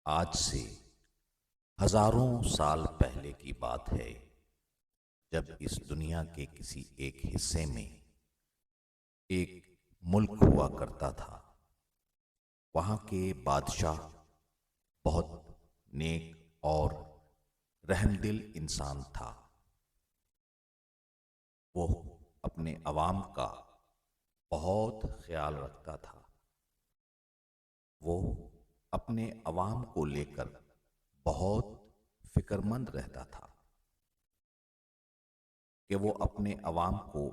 آج سے ہزاروں سال پہلے کی بات ہے جب اس دنیا کے کسی ایک حصے میں ایک ملک ہوا کرتا تھا۔ وہاں کے بادشاہ بہت نیک اور رحم دل انسان تھا۔ وہ اپنے عوام کا بہت خیال رکھتا تھا۔ وہ اپنے عوام کو لے کر بہت فکر مند رہتا تھا کہ وہ اپنے عوام کو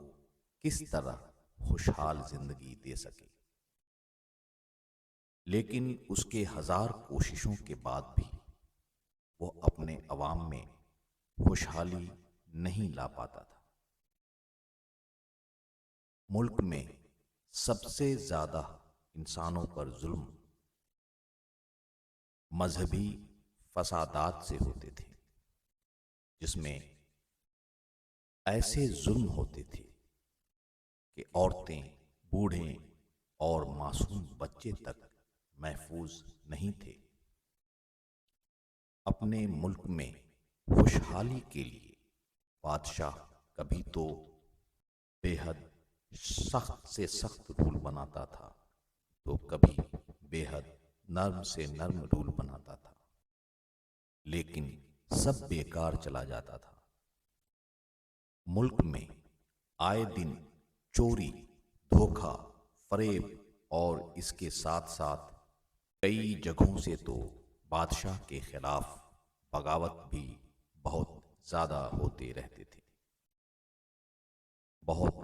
کس طرح خوشحال زندگی دے سکے۔ لیکن اس کے ہزار کوششوں کے بعد بھی وہ اپنے عوام میں خوشحالی نہیں لا پاتا تھا۔ ملک میں سب سے زیادہ انسانوں پر ظلم مذہبی فسادات سے ہوتے تھے، جس میں ایسے ظلم ہوتے تھے کہ عورتیں، بوڑھے اور معصوم بچے تک محفوظ نہیں تھے۔ اپنے ملک میں خوشحالی کے لیے بادشاہ کبھی تو بے حد سخت سے سخت رول بناتا تھا، تو کبھی بے حد نرم سے نرم رول بناتا تھا، لیکن سب بیکار چلا جاتا تھا۔ ملک میں آئے دن چوری، دھوکہ، فریب اور اس کے ساتھ ساتھ کئی جگہوں سے تو بادشاہ کے خلاف بغاوت بھی بہت زیادہ ہوتے رہتے تھے۔ بہت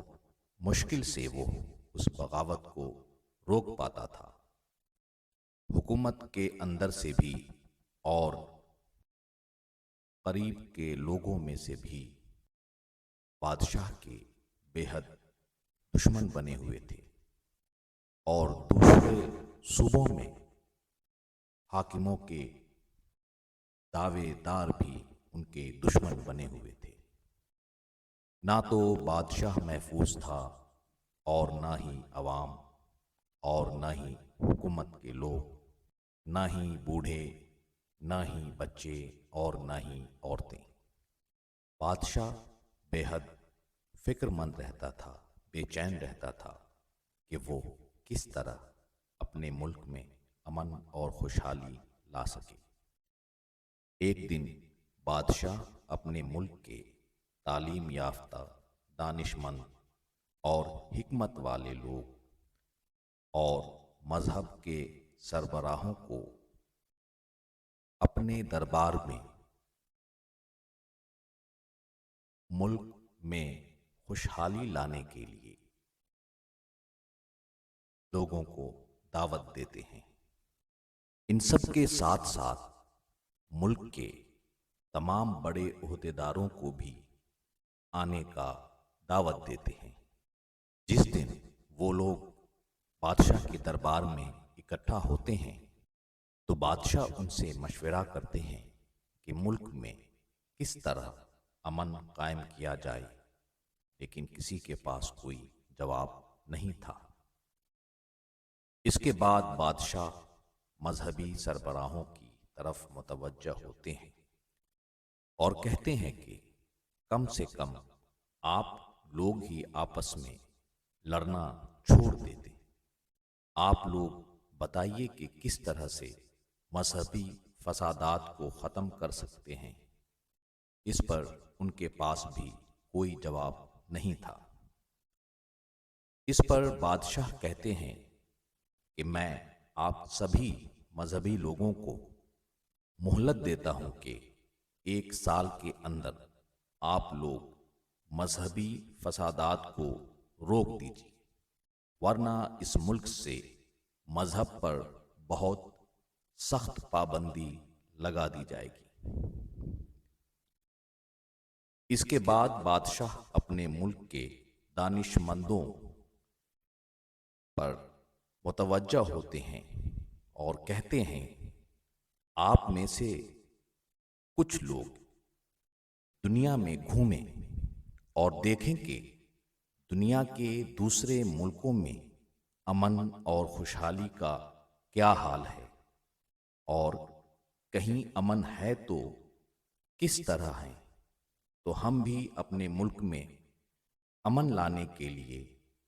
مشکل سے وہ اس بغاوت کو روک پاتا تھا۔ حکومت کے اندر سے بھی اور قریب کے لوگوں میں سے بھی بادشاہ کے بے حد دشمن بنے ہوئے تھے، اور دوسرے صوبوں میں حاکموں کے دعوے دار بھی ان کے دشمن بنے ہوئے تھے۔ نہ تو بادشاہ محفوظ تھا، اور نہ ہی عوام، اور نہ ہی حکومت کے لوگ، نہ ہی بوڑھے، نہ ہی بچے، اور نہ ہی عورتیں۔ بادشاہ بے حد فکر مند رہتا تھا، بے چین رہتا تھا کہ وہ کس طرح اپنے ملک میں امن اور خوشحالی لا سکے۔ ایک دن بادشاہ اپنے ملک کے تعلیم یافتہ، دانش مند اور حکمت والے لوگ اور مذہب کے سربراہوں کو اپنے دربار میں ملک میں خوشحالی لانے کے لیے لوگوں کو دعوت دیتے ہیں۔ ان سب کے ساتھ ساتھ ملک کے تمام بڑے عہدیداروں کو بھی آنے کا دعوت دیتے ہیں۔ جس دن وہ لوگ بادشاہ کے دربار میں اکٹھا ہوتے ہیں تو بادشاہ ان سے مشورہ کرتے ہیں کہ ملک میں کس طرح امن قائم کیا جائے، لیکن کسی کے پاس کوئی جواب نہیں تھا۔ اس کے بعد بادشاہ مذہبی سربراہوں کی طرف متوجہ ہوتے ہیں اور کہتے ہیں کہ کم سے کم آپ لوگ ہی آپس میں لڑنا چھوڑ دیتے۔ آپ لوگ بتائیے کہ کس طرح سے مذہبی فسادات کو ختم کر سکتے ہیں۔ اس پر ان کے پاس بھی کوئی جواب نہیں تھا۔ اس پر بادشاہ کہتے ہیں کہ میں آپ سبھی مذہبی لوگوں کو مہلت دیتا ہوں کہ 1 سال کے اندر آپ لوگ مذہبی فسادات کو روک دیجیے، ورنہ اس ملک سے مذہب پر بہت سخت پابندی لگا دی جائے گی۔ اس کے بعد بادشاہ اپنے ملک کے دانش مندوں پر متوجہ ہوتے ہیں اور کہتے ہیں آپ میں سے کچھ لوگ دنیا میں گھومیں اور دیکھیں کہ دنیا کے دوسرے ملکوں میں امن اور خوشحالی کا کیا حال ہے، اور کہیں امن ہے تو کس طرح ہے؟ تو ہم بھی اپنے ملک میں امن لانے کے لیے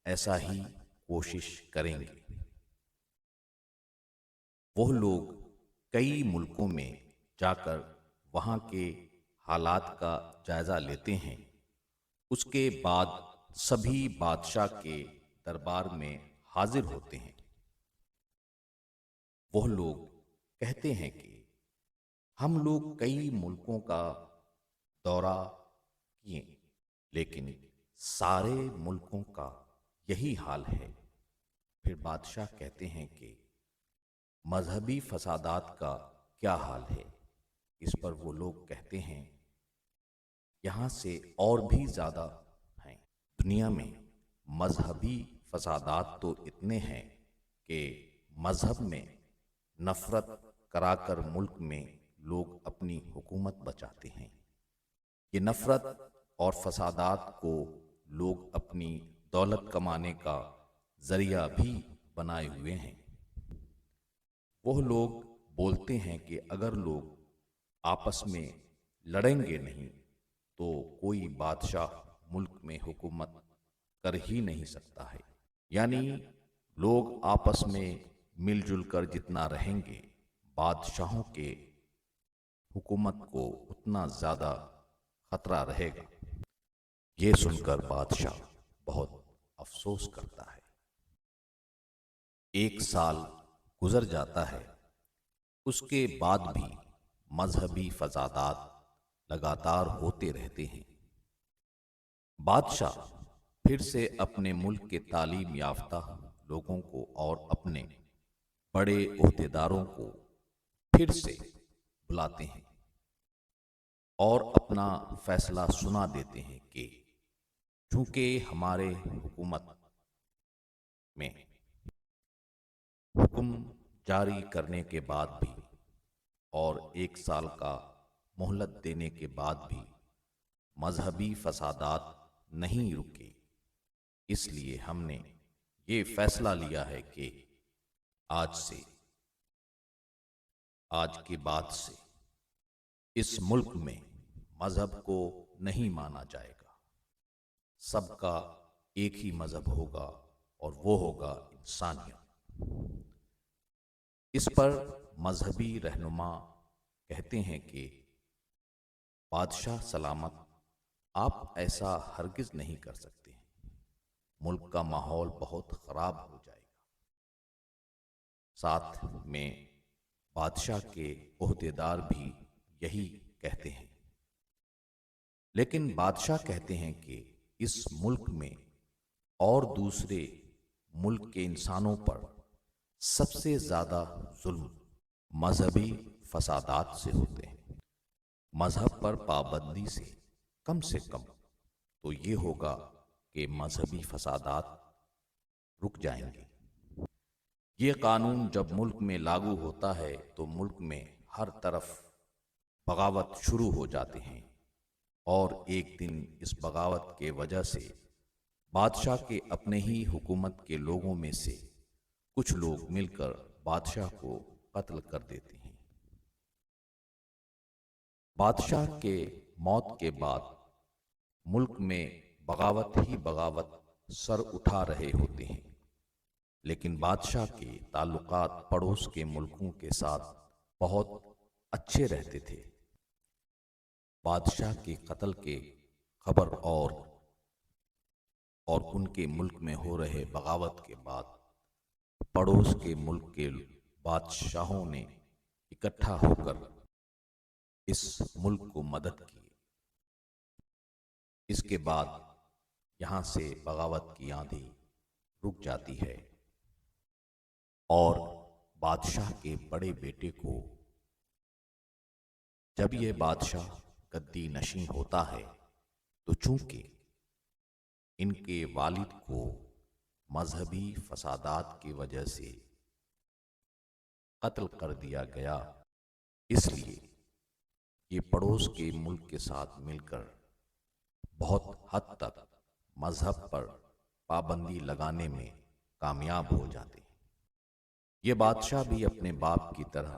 ایسا ہی کوشش کریں گے۔ وہ لوگ کئی ملکوں میں جا کر وہاں کے حالات کا جائزہ لیتے ہیں، اس کے بعد سبھی بادشاہ کے دربار میں حاضر ہوتے ہیں۔ وہ لوگ کہتے ہیں کہ ہم لوگ کئی ملکوں کا دورہ کیے، لیکن سارے ملکوں کا یہی حال ہے۔ پھر بادشاہ کہتے ہیں کہ مذہبی فسادات کا کیا حال ہے؟ اس پر وہ لوگ کہتے ہیں یہاں سے اور بھی زیادہ ہیں۔ دنیا میں مذہبی فسادات تو اتنے ہیں کہ مذہب میں نفرت کرا کر ملک میں لوگ اپنی حکومت بچاتے ہیں۔ یہ نفرت اور فسادات کو لوگ اپنی دولت کمانے کا ذریعہ بھی بنائے ہوئے ہیں۔ وہ لوگ بولتے ہیں کہ اگر لوگ آپس میں لڑیں گے نہیں تو کوئی بادشاہ ملک میں حکومت کر ہی نہیں سکتا ہے۔ یعنی لوگ آپس میں مل جل کر جتنا رہیں گے، بادشاہوں کے حکومت کو اتنا زیادہ خطرہ رہے گا۔ یہ سن کر بادشاہ بہت افسوس کرتا ہے۔ ایک سال گزر جاتا ہے، اس کے بعد بھی مذہبی فسادات لگاتار ہوتے رہتے ہیں۔ بادشاہ پھر سے اپنے ملک کے تعلیم یافتہ لوگوں کو اور اپنے بڑے عہدیداروں کو پھر سے بلاتے ہیں اور اپنا فیصلہ سنا دیتے ہیں کہ چونکہ ہمارے حکومت میں حکم جاری کرنے کے بعد بھی اور ایک سال کا مہلت دینے کے بعد بھی مذہبی فسادات نہیں رکے، اس لیے ہم نے یہ فیصلہ لیا ہے کہ آج کے بعد سے اس ملک میں مذہب کو نہیں مانا جائے گا۔ سب کا ایک ہی مذہب ہوگا اور وہ ہوگا انسانیت۔ اس پر مذہبی رہنما کہتے ہیں کہ بادشاہ سلامت، آپ ایسا ہرگز نہیں کر سکتے، ملک کا ماحول بہت خراب ہو جائے گا۔ ساتھ میں بادشاہ کے عہدیدار بھی یہی کہتے ہیں، لیکن بادشاہ کہتے ہیں کہ اس ملک میں اور دوسرے ملک کے انسانوں پر سب سے زیادہ ظلم مذہبی فسادات سے ہوتے ہیں۔ مذہب پر پابندی سے کم تو یہ ہوگا کہ مذہبی فسادات رک جائیں گے۔ یہ قانون جب ملک میں لاگو ہوتا ہے تو ملک میں ہر طرف بغاوت شروع ہو جاتے ہیں، اور ایک دن اس بغاوت کے وجہ سے بادشاہ کے اپنے ہی حکومت کے لوگوں میں سے کچھ لوگ مل کر بادشاہ کو قتل کر دیتے ہیں۔ بادشاہ کے موت کے بعد ملک میں بغاوت ہی بغاوت سر اٹھا رہے ہوتے ہیں، لیکن بادشاہ کے تعلقات پڑوس کے ملکوں کے ساتھ بہت اچھے رہتے تھے۔ بادشاہ کے قتل کے خبر اور ان کے ملک میں ہو رہے بغاوت کے بعد پڑوس کے ملک کے بادشاہوں نے اکٹھا ہو کر اس ملک کو مدد کی۔ اس کے بعد یہاں سے بغاوت کی آندھی رک جاتی ہے اور بادشاہ کے بڑے بیٹے کو جب یہ بادشاہ گدی نشین ہوتا ہے تو چونکہ ان کے والد کو مذہبی فسادات کی وجہ سے قتل کر دیا گیا، اس لیے یہ پڑوس کے ملک کے ساتھ مل کر بہت حد تک مذہب پر پابندی لگانے میں کامیاب ہو جاتے ہیں۔ یہ بادشاہ بھی اپنے باپ کی طرح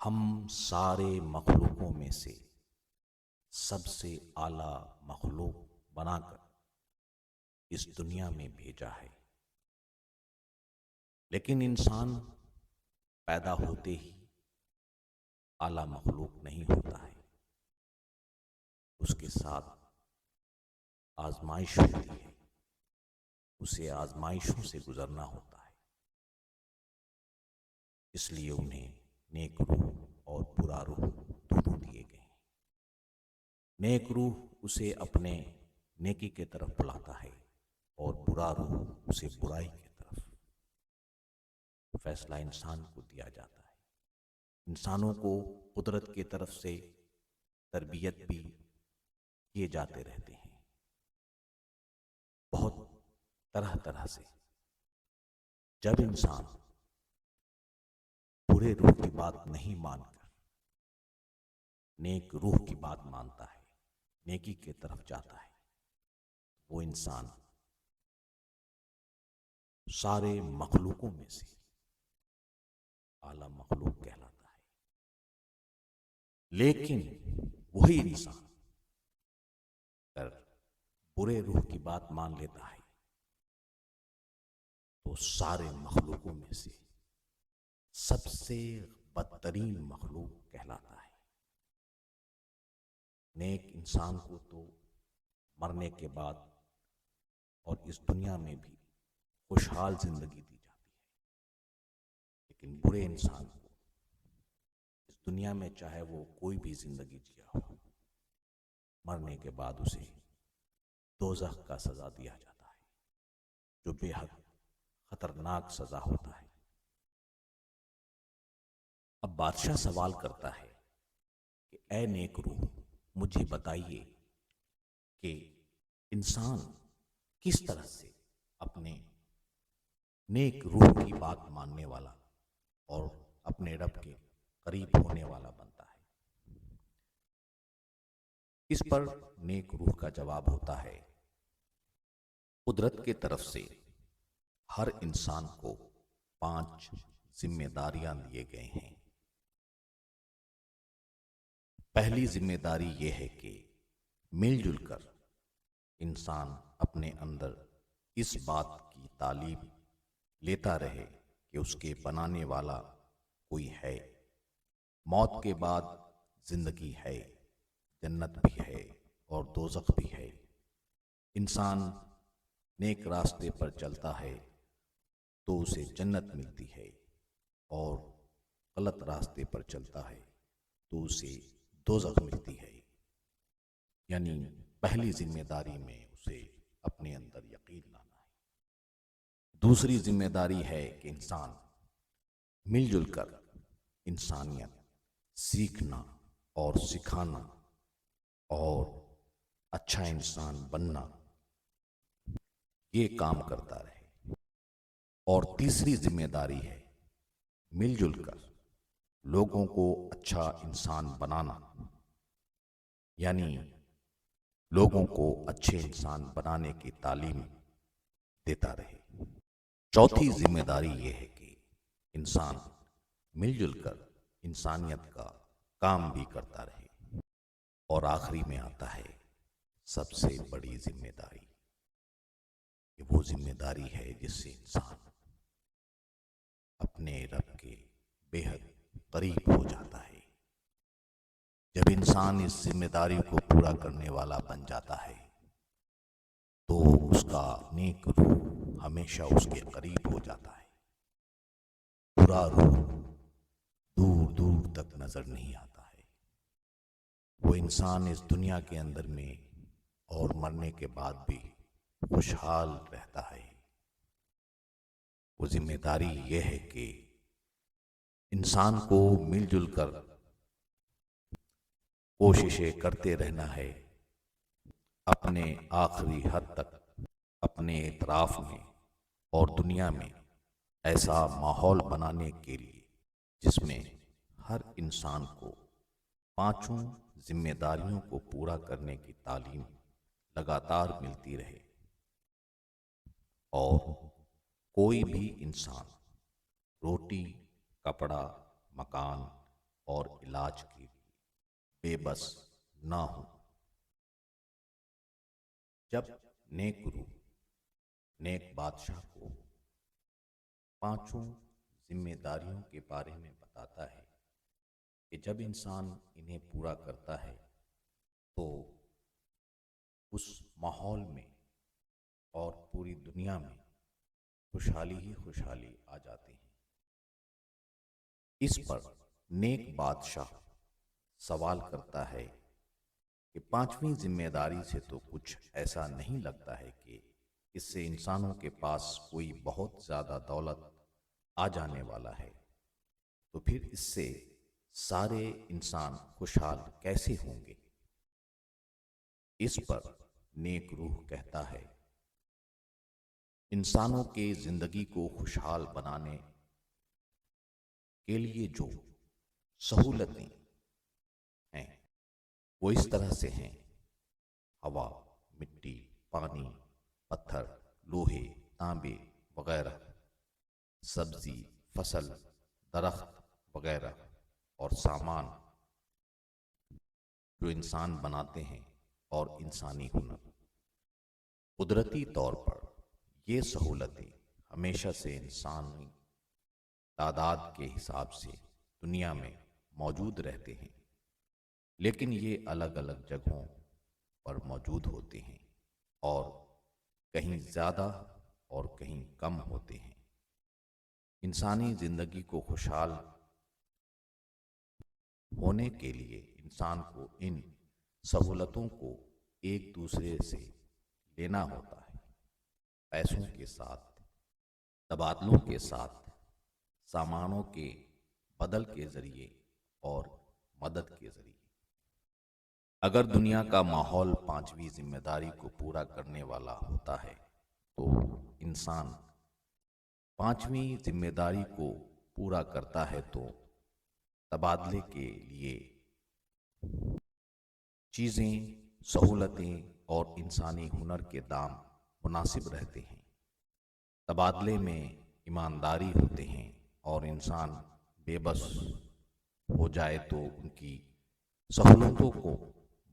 ہم سارے مخلوقوں میں سے سب سے اعلیٰ مخلوق بنا کر اس دنیا میں بھیجا ہے، لیکن انسان پیدا ہوتے ہی اعلیٰ مخلوق نہیں ہوتا ہے، اس کے ساتھ آزمائش ہوتی ہے، اسے آزمائشوں سے گزرنا ہوتا ہے، اس لیے انہیں نیک روح اور برا روح دونوں دیے گئے ہیں۔ نیک روح اسے اپنے نیکی کی طرف بلاتا ہے اور برا روح اسے برائی کی طرف۔ فیصلہ انسان کو دیا جاتا ہے۔ انسانوں کو قدرت کی طرف سے تربیت بھی کیے جاتے رہتے ہیں، بہت طرح طرح سے۔ جب انسان برے روح کی بات نہیں مان کر نیک روح کی بات مانتا ہے، نیکی کی طرف جاتا ہے، وہ انسان سارے مخلوقوں میں سے اعلیٰ مخلوق کہلاتا ہے۔ لیکن وہی انسان اگر برے روح کی بات مان لیتا ہے تو سارے مخلوقوں میں سے سب سے بدترین مخلوق کہلاتا ہے۔ نیک انسان کو تو مرنے کے بعد اور اس دنیا میں بھی خوشحال زندگی دی جاتی ہے، لیکن برے انسان کو اس دنیا میں چاہے وہ کوئی بھی زندگی جیا ہو، مرنے کے بعد اسے دوزخ کا سزا دیا جاتا ہے، جو بے حد خطرناک سزا ہوتا ہے۔ اب بادشاہ سوال کرتا ہے کہ اے نیک روح، مجھے بتائیے کہ انسان کس طرح سے اپنے نیک روح کی بات ماننے والا اور اپنے رب کے قریب ہونے والا بنتا ہے۔ اس پر نیک روح کا جواب ہوتا ہے، قدرت کی طرف سے ہر انسان کو 5 ذمہ داریاں دیے گئے ہیں۔ پہلی ذمہ داری یہ ہے کہ مل جل کر انسان اپنے اندر اس بات کی تعلیم لیتا رہے کہ اس کے بنانے والا کوئی ہے، موت کے بعد زندگی ہے، جنت بھی ہے اور دوزخ بھی ہے۔ انسان نیک راستے پر چلتا ہے تو اسے جنت ملتی ہے، اور غلط راستے پر چلتا ہے تو اسے دوزخ ملتی ہے۔ یعنی پہلی ذمہ داری میں اسے اپنے اندر یقین لانا ہے۔ دوسری ذمہ داری ہے کہ انسان مل جل کر انسانیت سیکھنا اور سکھانا اور اچھا انسان بننا، یہ کام کرتا رہے۔ اور تیسری ذمہ داری ہے مل جل کر لوگوں کو اچھا انسان بنانا، یعنی لوگوں کو اچھے انسان بنانے کی تعلیم دیتا رہے۔ چوتھی ذمہ داری یہ ہے کہ انسان مل جل کر انسانیت کا کام بھی کرتا رہے۔ اور آخری میں آتا ہے سب سے بڑی ذمہ داری، کہ وہ ذمہ داری ہے جس سے انسان اپنے رب کے بے حد قریب ہو جاتا ہے۔ جب انسان اس ذمہ داری کو پورا کرنے والا بن جاتا ہے تو اس کا نیک روح ہمیشہ اس کے قریب ہو جاتا ہے، برا روح دور دور تک نظر نہیں آتا ہے۔ وہ انسان اس دنیا کے اندر میں اور مرنے کے بعد بھی خوشحال رہتا ہے۔ وہ ذمہ داری یہ ہے کہ انسان کو مل جل کر کوششیں کرتے رہنا ہے، اپنے آخری حد تک اپنے اطراف میں اور دنیا میں ایسا ماحول بنانے کے لیے جس میں ہر انسان کو 5 ذمہ داریوں کو پورا کرنے کی تعلیم لگاتار ملتی رہے، اور کوئی بھی انسان روٹی، کپڑا، مکان اور علاج کے لیے بے بس نہ ہوں۔ جب نیک روح نیک بادشاہ کو پانچوں ذمہ داریوں کے بارے میں بتاتا ہے کہ جب انسان انہیں پورا کرتا ہے تو اس ماحول میں اور پوری دنیا میں خوشحالی ہی خوشحالی آ جاتی ہے۔ اس پر نیک بادشاہ سوال کرتا ہے کہ پانچویں ذمہ داری سے تو کچھ ایسا نہیں لگتا ہے کہ اس سے انسانوں کے پاس کوئی بہت زیادہ دولت آ جانے والا ہے، تو پھر اس سے سارے انسان خوشحال کیسے ہوں گے؟ اس پر نیک روح کہتا ہے انسانوں کے زندگی کو خوشحال بنانے کے لیے جو سہولتیں ہیں وہ اس طرح سے ہیں: ہوا، مٹی، پانی، پتھر، لوہے، تانبے وغیرہ، سبزی، فصل، درخت وغیرہ، اور سامان جو انسان بناتے ہیں، اور انسانی ہنر۔ قدرتی طور پر یہ سہولتیں ہمیشہ سے انسانی تعداد کے حساب سے دنیا میں موجود رہتے ہیں، لیکن یہ الگ الگ جگہوں پر موجود ہوتے ہیں اور کہیں زیادہ اور کہیں کم ہوتے ہیں۔ انسانی زندگی کو خوشحال ہونے کے لیے انسان کو ان سہولتوں کو ایک دوسرے سے لینا ہوتا ہے، پیسوں کے ساتھ، تبادلوں کے ساتھ، سامانوں کے بدل کے ذریعے اور مدد کے ذریعے۔ اگر دنیا کا ماحول پانچویں ذمہ داری کو پورا کرنے والا ہوتا ہے تو انسان پانچویں ذمہ داری کو پورا کرتا ہے تو تبادلے کے لیے چیزیں، سہولتیں اور انسانی ہنر کے دام مناسب رہتے ہیں۔ تبادلے میں ایمانداری ہوتے ہیں اور انسان بے بس ہو جائے تو ان کی سہولتوں کو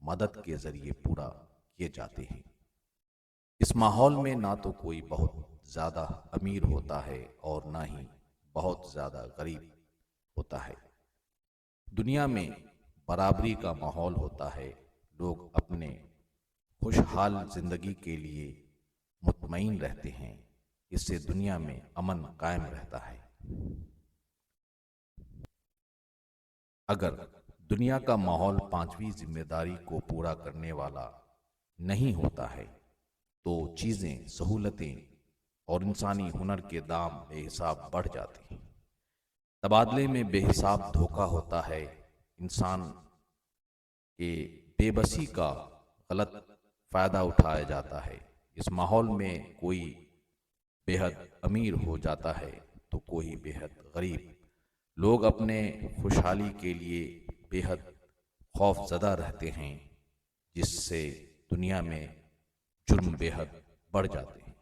مدد کے ذریعے پورا کیے جاتے ہیں۔ اس ماحول میں نہ تو کوئی بہت زیادہ امیر ہوتا ہے اور نہ ہی بہت زیادہ غریب ہوتا ہے۔ دنیا میں برابری کا ماحول ہوتا ہے، لوگ اپنے خوشحال زندگی کے لیے مطمئن رہتے ہیں، اس سے دنیا میں امن قائم رہتا ہے۔ اگر دنیا کا ماحول پانچویں ذمہ داری کو پورا کرنے والا نہیں ہوتا ہے تو چیزیں، سہولتیں اور انسانی ہنر کے دام بے حساب بڑھ جاتے ہیں۔ تبادلے میں بے حساب دھوکہ ہوتا ہے، انسان کے بے بسی کا غلط فائدہ اٹھایا جاتا ہے۔ اس ماحول میں کوئی بے حد امیر ہو جاتا ہے تو کوئی بے حد غریب۔ لوگ اپنے خوشحالی کے لیے بے حد خوف زدہ رہتے ہیں، جس سے دنیا میں جرم بے حد بڑھ جاتے ہیں۔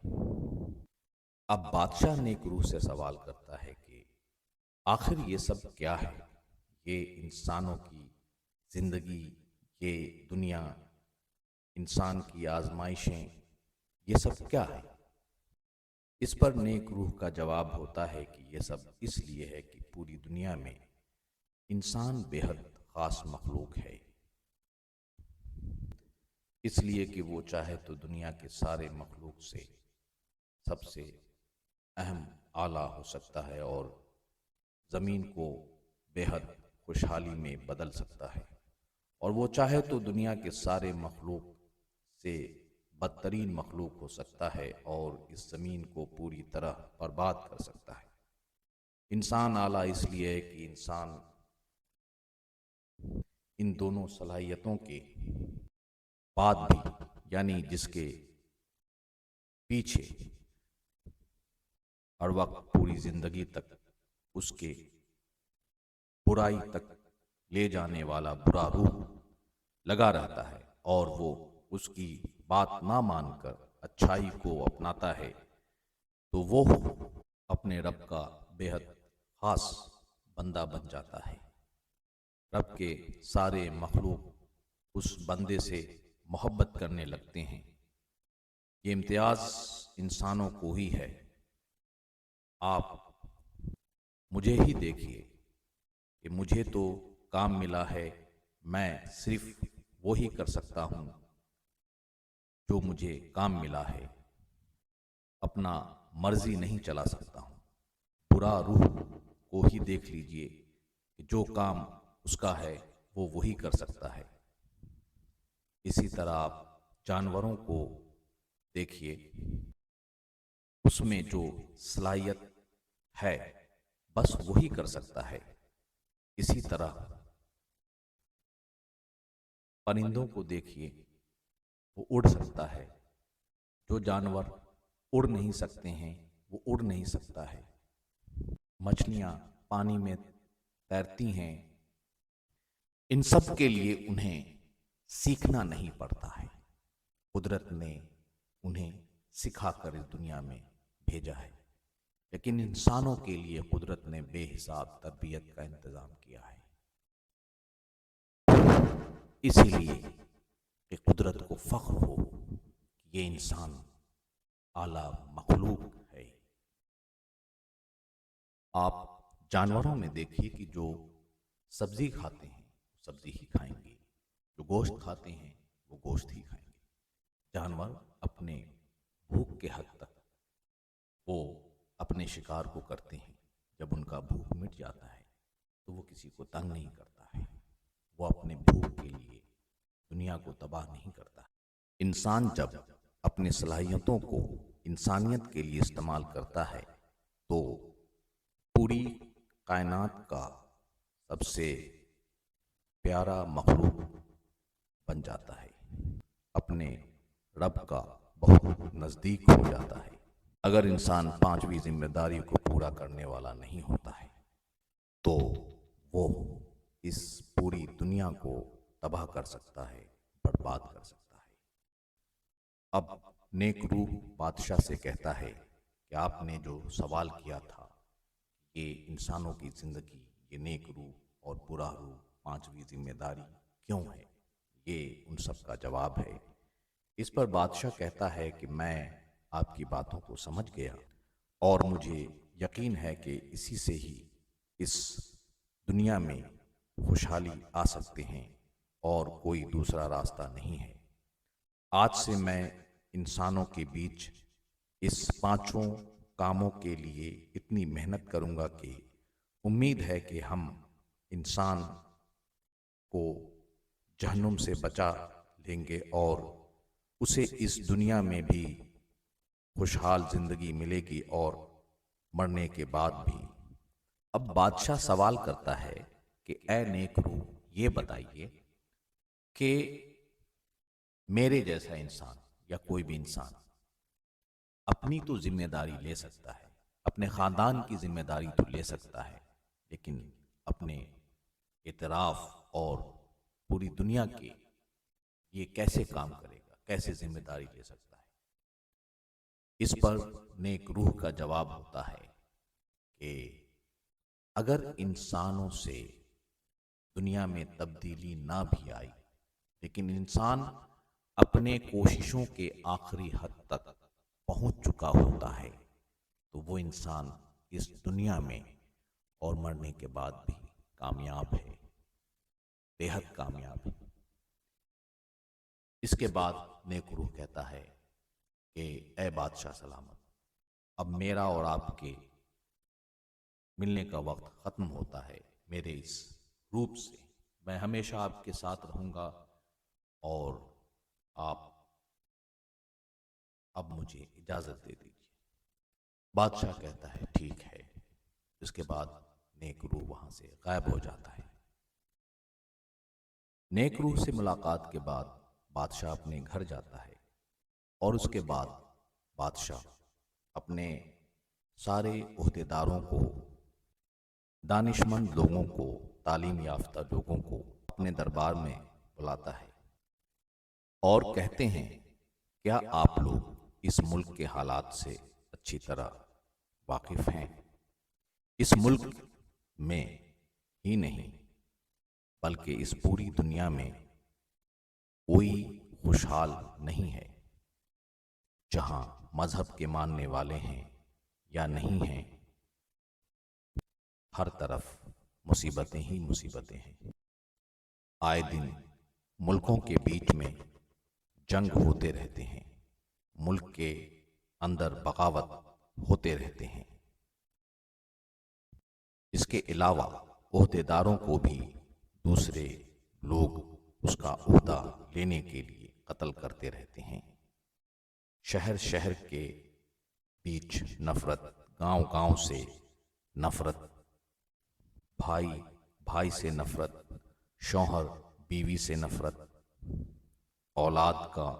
اب بادشاہ نیک روح سے سوال کرتا ہے کہ آخر یہ سب کیا ہے؟ یہ انسانوں کی زندگی، یہ دنیا، انسان کی آزمائشیں، یہ سب کیا ہے؟ اس پر نیک روح کا جواب ہوتا ہے کہ یہ سب اس لیے ہے کہ پوری دنیا میں انسان بے حد خاص مخلوق ہے، اس لیے کہ وہ چاہے تو دنیا کے سارے مخلوق سے سب سے اہم اعلیٰ ہو سکتا ہے اور زمین کو بے حد خوشحالی میں بدل سکتا ہے، اور وہ چاہے تو دنیا کے سارے مخلوق سے بدترین مخلوق ہو سکتا ہے اور اس زمین کو پوری طرح برباد کر سکتا ہے۔ انسان اعلیٰ اس لیے ہے کہ انسان ان دونوں صلاحیتوں کے بعد بھی، یعنی جس کے پیچھے ہر وقت پوری زندگی تک اس کے برائی تک لے جانے والا برا روح لگا رہتا ہے اور وہ اس کی بات نہ مان کر اچھائی کو اپناتا ہے، تو وہ اپنے رب کا بے حد خاص بندہ بن جاتا ہے۔ رب کے سارے مخلوق اس بندے سے محبت کرنے لگتے ہیں۔ یہ امتیاز انسانوں کو ہی ہے۔ آپ مجھے ہی دیکھیے کہ مجھے تو کام ملا ہے، میں صرف وہی کر سکتا ہوں جو مجھے کام ملا ہے، اپنا مرضی نہیں چلا سکتا ہوں۔ برا روح کو ہی دیکھ لیجئے کہ جو کام اس کا ہے وہ وہی کر سکتا ہے۔ اسی طرح آپ جانوروں کو دیکھیے، اس میں جو صلاحیت ہے بس وہی کر سکتا ہے۔ اسی طرح پرندوں کو دیکھیے، وہ اڑ سکتا ہے۔ جو جانور اڑ نہیں سکتے ہیں وہ اڑ نہیں سکتا ہے۔ مچھلیاں پانی میں تیرتی ہیں، ان سب کے لیے انہیں سیکھنا نہیں پڑتا ہے، قدرت نے انہیں سکھا کر اس دنیا میں بھیجا ہے۔ لیکن انسانوں کے لیے قدرت نے بے حساب تربیت کا انتظام کیا ہے، اسی لیے کہ قدرت کو فخر ہو کہ یہ انسان اعلیٰ مخلوق ہے۔ آپ جانوروں میں دیکھیے کہ جو سبزی کھاتے ہیں سبزی ہی کھائیں گے، جو گوشت کھاتے ہیں وہ گوشت ہی کھائیں گے۔ جانور اپنے بھوک کے حد تک وہ اپنے شکار کو کرتے ہیں، جب ان کا بھوک مٹ جاتا ہے تو وہ کسی کو تنگ نہیں کرتا ہے، وہ اپنے بھوک کے لیے دنیا کو تباہ نہیں کرتا ہے۔ انسان جب اپنی صلاحیتوں کو انسانیت کے لیے استعمال کرتا ہے تو پوری کائنات کا سب سے پیارا مخلوق بن جاتا ہے، اپنے رب کا بہت نزدیک ہو جاتا ہے۔ اگر انسان پانچویں ذمہ داری کو پورا کرنے والا نہیں ہوتا ہے تو وہ اس پوری دنیا کو تباہ کر سکتا ہے، برباد کر سکتا ہے۔ اب نیک روح بادشاہ سے کہتا ہے کہ آپ نے جو سوال کیا تھا، یہ انسانوں کی زندگی، یہ نیک روح اور برا روح پانچویں ذمہ داری کیوں ہے، یہ ان سب کا جواب ہے۔ اس پر بادشاہ کہتا ہے کہ میں آپ کی باتوں کو سمجھ گیا اور مجھے یقین ہے کہ اسی سے ہی اس دنیا میں خوشحالی آ سکتے ہیں اور کوئی دوسرا راستہ نہیں ہے۔ آج سے میں انسانوں کے بیچ اس پانچوں کاموں کے لیے اتنی محنت کروں گا کہ امید ہے کہ ہم انسان کو جہنم سے بچا لیں گے اور اسے اس دنیا میں بھی خوشحال زندگی ملے گی اور مرنے کے بعد بھی۔ اب بادشاہ سوال کرتا ہے کہ اے نیک روح، یہ بتائیے کہ میرے جیسا انسان یا کوئی بھی انسان اپنی تو ذمہ داری لے سکتا ہے، اپنے خاندان کی ذمہ داری تو لے سکتا ہے، لیکن اپنے اعتراف اور پوری دنیا کے یہ کیسے کام کرے گا، کیسے ذمہ داری لے سکتا ہے؟ اس پر نیک روح کا جواب ہوتا ہے کہ اگر انسانوں سے دنیا میں تبدیلی نہ بھی آئی، لیکن انسان اپنے کوششوں کے آخری حد تک پہنچ چکا ہوتا ہے تو وہ انسان اس دنیا میں اور مرنے کے بعد بھی کامیاب ہے، بے حد کامیاب ہے۔ اس کے بعد نیک روح کہتا ہے کہ اے بادشاہ سلامت، اب میرا اور آپ کے ملنے کا وقت ختم ہوتا ہے۔ میرے اس روپ سے میں ہمیشہ آپ کے ساتھ رہوں گا اور آپ اب مجھے اجازت دے دیجیے۔ بادشاہ کہتا ہے ٹھیک ہے۔ اس کے بعد نیک روح وہاں سے غائب ہو جاتا ہے۔ نیک روح سے ملاقات کے بعد بادشاہ اپنے گھر جاتا ہے اور اس کے بعد بادشاہ اپنے سارے عہدیداروں کو، دانشمند لوگوں کو، تعلیم یافتہ لوگوں کو اپنے دربار میں بلاتا ہے اور کہتے ہیں کیا آپ لوگ اس ملک کے حالات سے اچھی طرح واقف ہیں؟ اس ملک میں ہی نہیں بلکہ اس پوری دنیا میں کوئی خوشحال نہیں ہے جہاں مذہب کے ماننے والے ہیں یا نہیں ہیں، ہر طرف مصیبتیں ہی مصیبتیں ہیں۔ آئے دن ملکوں کے بیچ میں جنگ ہوتے رہتے ہیں، ملک کے اندر بغاوت ہوتے رہتے ہیں۔ اس کے علاوہ عہدیداروں کو بھی دوسرے لوگ اس کا عہدہ لینے کے لیے قتل کرتے رہتے ہیں۔ شہر شہر کے بیچ نفرت، گاؤں گاؤں سے نفرت، بھائی بھائی سے نفرت، شوہر بیوی سے نفرت، اولاد کا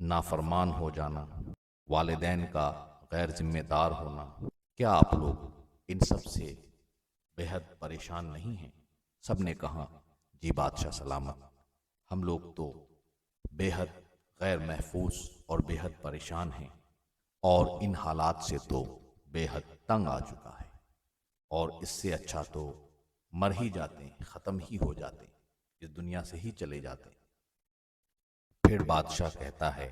نافرمان ہو جانا، والدین کا غیر ذمہ دار ہونا۔ کیا آپ لوگ ان سب سے بے حد پریشان نہیں ہیں؟ سب نے کہا جی بادشاہ سلامت، ہم لوگ تو بے حد غیر محفوظ اور بے حد پریشان ہیں، اور ان حالات سے تو بے حد تنگ آ چکا ہے، اور اس سے اچھا تو مر ہی جاتے ہیں، ختم ہی ہو جاتے ہیں، اس دنیا سے ہی چلے جاتے ہیں۔ پھر بادشاہ کہتا ہے،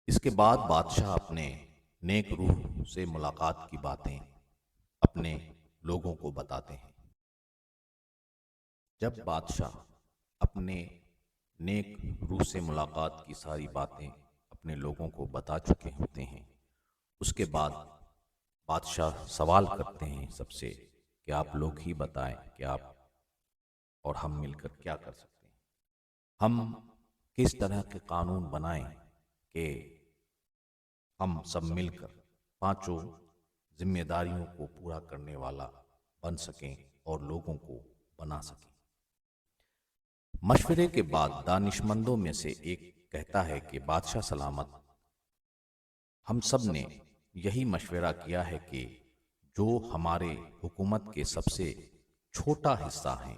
اس کے بعد بادشاہ اپنے نیک روح سے ملاقات کی باتیں اپنے لوگوں کو بتاتے ہیں۔ جب بادشاہ اپنے نیک روح سے ملاقات کی ساری باتیں اپنے لوگوں کو بتا چکے ہوتے ہیں، اس کے بعد بادشاہ سوال کرتے ہیں سب سے کہ آپ لوگ ہی بتائیں کہ آپ اور ہم مل کر کیا کر سکتے ہیں، ہم کس طرح کے قانون بنائیں کہ ہم سب مل کر پانچوں ذمہ داریوں کو پورا کرنے والا بن سکیں اور لوگوں کو بنا سکیں۔ مشورے کے بعد دانشمندوں میں سے ایک کہتا ہے کہ بادشاہ سلامت، ہم سب نے یہی مشورہ کیا ہے کہ جو ہمارے حکومت کے سب سے چھوٹا حصہ ہیں،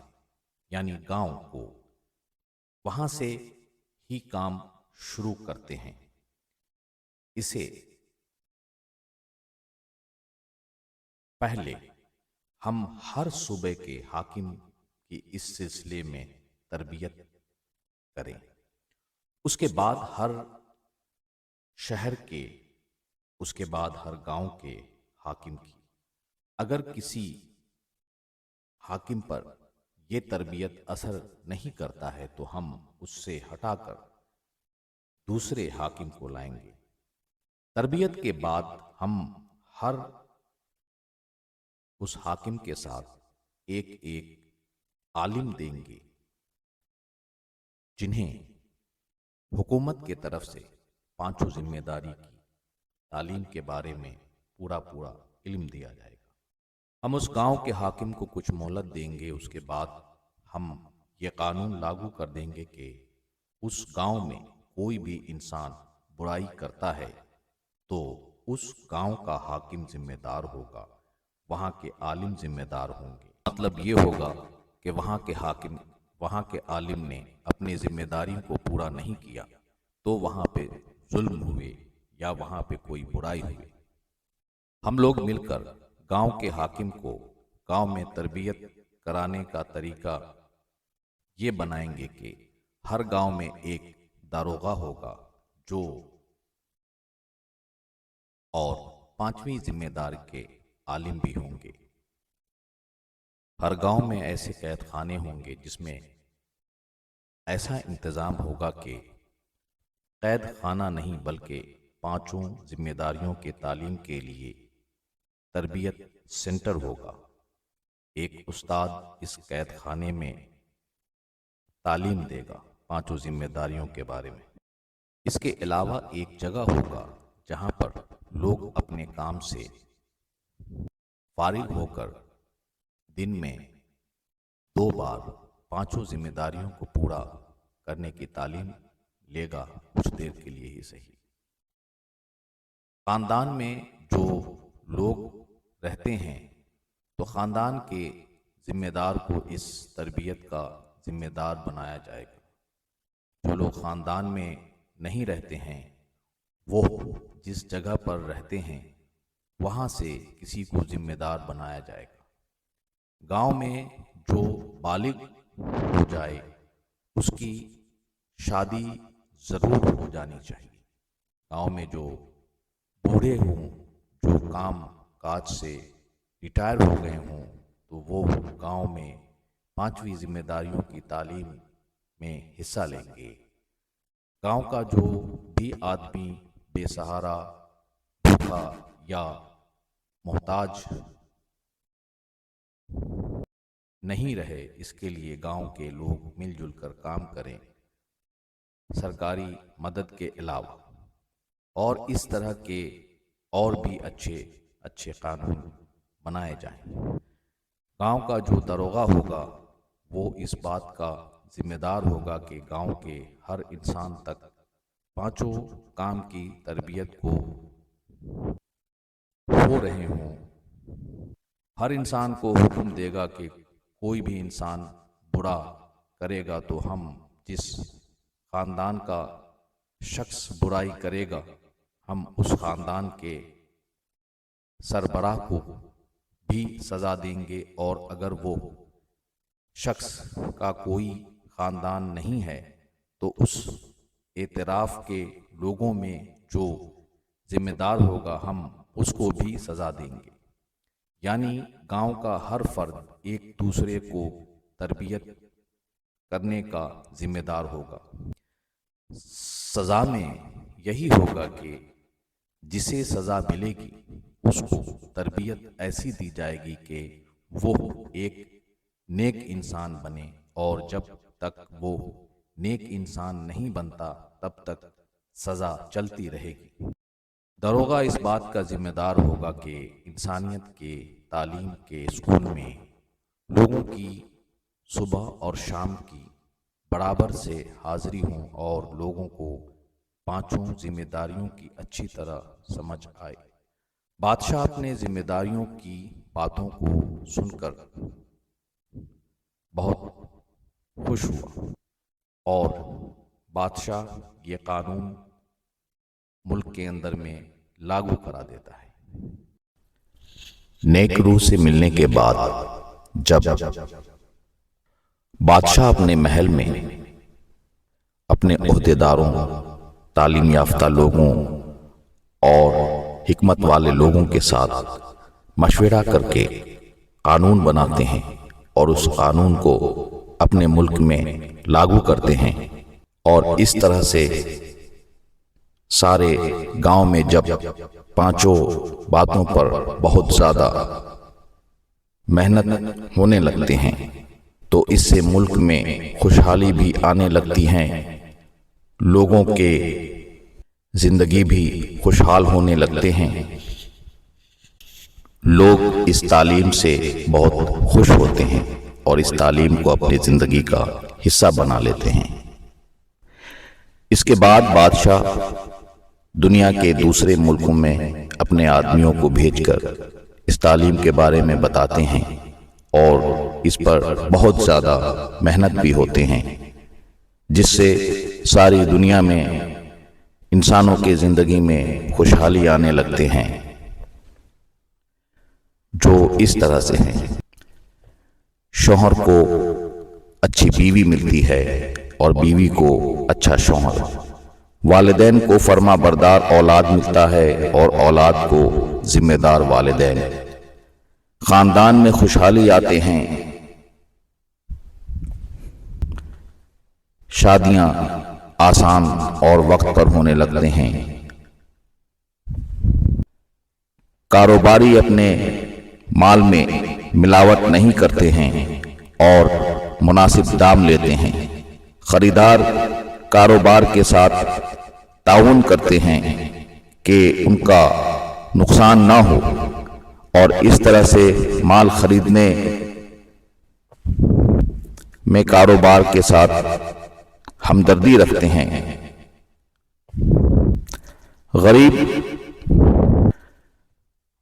یعنی گاؤں کو، وہاں سے ہی کام شروع کرتے ہیں۔ اسے پہلے ہم ہر صوبے کے حاکم کی اس سلسلے میں تربیت کریں، اس کے بعد ہر شہر کے، اس کے بعد ہر گاؤں کے حاکم کی۔ اگر کسی حاکم پر یہ تربیت اثر نہیں کرتا ہے تو ہم اس سے ہٹا کر دوسرے حاکم کو لائیں گے۔ تربیت کے بعد ہم ہر اس حاکم کے ساتھ ایک ایک عالم دیں گے جنہیں حکومت کے طرف سے پانچوں ذمہ داری کی تعلیم کے بارے میں پورا علم دیا جائے گا۔ ہم اس گاؤں کے حاکم کو کچھ مہلت دیں گے، اس کے بعد ہم یہ قانون لاگو کر دیں گے کہ اس گاؤں میں کوئی بھی انسان برائی کرتا ہے تو اس گاؤں کا حاکم ذمہ دار ہوگا، وہاں کے عالم ذمہ دار ہوں گے۔ مطلب یہ ہوگا کہ وہاں کے حاکم، وہاں کے عالم نے اپنی ذمہ داریوں کو پورا نہیں کیا تو وہاں پہ ظلم ہوئے یا وہاں پہ کوئی برائی ہوئی، ہم لوگ مل کر گاؤں کے حاکم کو گاؤں میں تربیت کرانے کا طریقہ یہ بنائیں گے کہ ہر گاؤں میں ایک داروغہ ہوگا جو اور پانچویں ذمہ دار کے عالم بھی ہوں گے۔ ہر گاؤں میں ایسے قید خانے ہوں گے جس میں ایسا انتظام ہوگا کہ قید خانہ نہیں بلکہ پانچوں ذمہ داریوں کے تعلیم کے لیے تربیت سینٹر ہوگا۔ ایک استاد اس قید خانے میں تعلیم دے گا پانچوں ذمہ داریوں کے بارے میں۔ اس کے علاوہ ایک جگہ ہوگا جہاں پر لوگ اپنے کام سے فارغ ہو کر دن میں 2 بار پانچوں ذمہ داریوں کو پورا کرنے کی تعلیم لے گا، کچھ دیر کے لیے ہی صحیح۔ خاندان میں جو لوگ رہتے ہیں تو خاندان کے ذمہ دار کو اس تربیت کا ذمہ دار بنایا جائے گا۔ جو لوگ خاندان میں نہیں رہتے ہیں وہ جس جگہ پر رہتے ہیں وہاں سے کسی کو ذمہ دار بنایا جائے گا۔ گاؤں میں جو بالغ ہو جائے اس کی شادی ضرور ہو جانی چاہیے۔ گاؤں میں جو بوڑھے ہوں، جو کام کاج سے ریٹائر ہو گئے ہوں، تو وہ گاؤں میں 5ویں ذمہ داریوں کی تعلیم میں حصہ لیں گے۔ گاؤں کا جو بھی آدمی بے سہارا، بھوکا یا محتاج نہیں رہے، اس کے لیے گاؤں کے لوگ مل جل کر کام کریں، سرکاری مدد کے علاوہ۔ اور اس طرح کے اور بھی اچھے قانون بنائے جائیں۔ گاؤں کا جو داروغہ ہوگا وہ اس بات کا ذمہ دار ہوگا کہ گاؤں کے ہر انسان تک 5 کام کی تربیت کو ہو رہے ہوں۔ ہر انسان کو حکم دے گا کہ کوئی بھی انسان برا کرے گا تو ہم جس خاندان کا شخص برائی کرے گا، ہم اس خاندان کے سربراہ کو بھی سزا دیں گے، اور اگر وہ شخص کا کوئی خاندان نہیں ہے تو اس اعتراف کے لوگوں میں جو ذمہ دار ہوگا ہم اس کو بھی سزا دیں گے۔ یعنی گاؤں کا ہر فرد ایک دوسرے کو تربیت کرنے کا ذمہ دار ہوگا۔ سزا میں یہی ہوگا کہ جسے سزا ملے گی اس کو تربیت ایسی دی جائے گی کہ وہ ایک نیک انسان بنے، اور جب تک وہ نیک انسان نہیں بنتا تب تک سزا چلتی رہے گی۔ داروغہ اس بات کا ذمہ دار ہوگا کہ انسانیت کے تعلیم کے اسکول میں لوگوں کی صبح اور شام کی برابر سے حاضری ہوں اور لوگوں کو 5 ذمہ داریوں کی اچھی طرح سمجھ آئے۔ بادشاہ اپنے ذمہ داریوں کی باتوں کو سن کر بہت خوش ہوا، اور بادشاہ یہ قانون ملک کے اندر میں لاگو کرا دیتا ہے۔ نیک روح سے ملنے کے بعد جب بادشاہ اپنے محل میں اپنے عہدیداروں، تعلیم یافتہ لوگوں اور حکمت والے لوگوں کے ساتھ مشورہ کر کے قانون بناتے ہیں اور اس قانون کو اپنے ملک میں لاگو کرتے ہیں، اور اس طرح سے سارے گاؤں میں جب 5 باتوں پر بہت زیادہ محنت ہونے لگتے ہیں تو اس سے ملک میں خوشحالی بھی آنے لگتی ہیں، لوگوں کے زندگی بھی خوشحال ہونے لگتے ہیں، لوگ اس تعلیم سے بہت خوش ہوتے ہیں اور اس تعلیم کو اپنی زندگی کا حصہ بنا لیتے ہیں۔ اس کے بعد بادشاہ دنیا کے دوسرے ملکوں میں اپنے آدمیوں کو بھیج کر اس تعلیم کے بارے میں بتاتے ہیں، اور اس پر بہت زیادہ محنت بھی ہوتے ہیں، جس سے ساری دنیا میں انسانوں کے زندگی میں خوشحالی آنے لگتے ہیں، جو اس طرح سے ہیں۔ شوہر کو اچھی بیوی ملتی ہے اور بیوی کو اچھا شوہر، والدین کو فرما بردار اولاد ملتا ہے اور اولاد کو ذمہ دار والدین، خاندان میں خوشحالی آتے ہیں، شادیاں آسان اور وقت پر ہونے لگتے ہیں، کاروباری اپنے مال میں ملاوٹ نہیں کرتے ہیں اور مناسب دام لیتے ہیں، خریدار کاروبار کے ساتھ تعاون کرتے ہیں کہ ان کا نقصان نہ ہو، اور اس طرح سے مال خریدنے میں کاروبار کے ساتھ ہمدردی رکھتے ہیں۔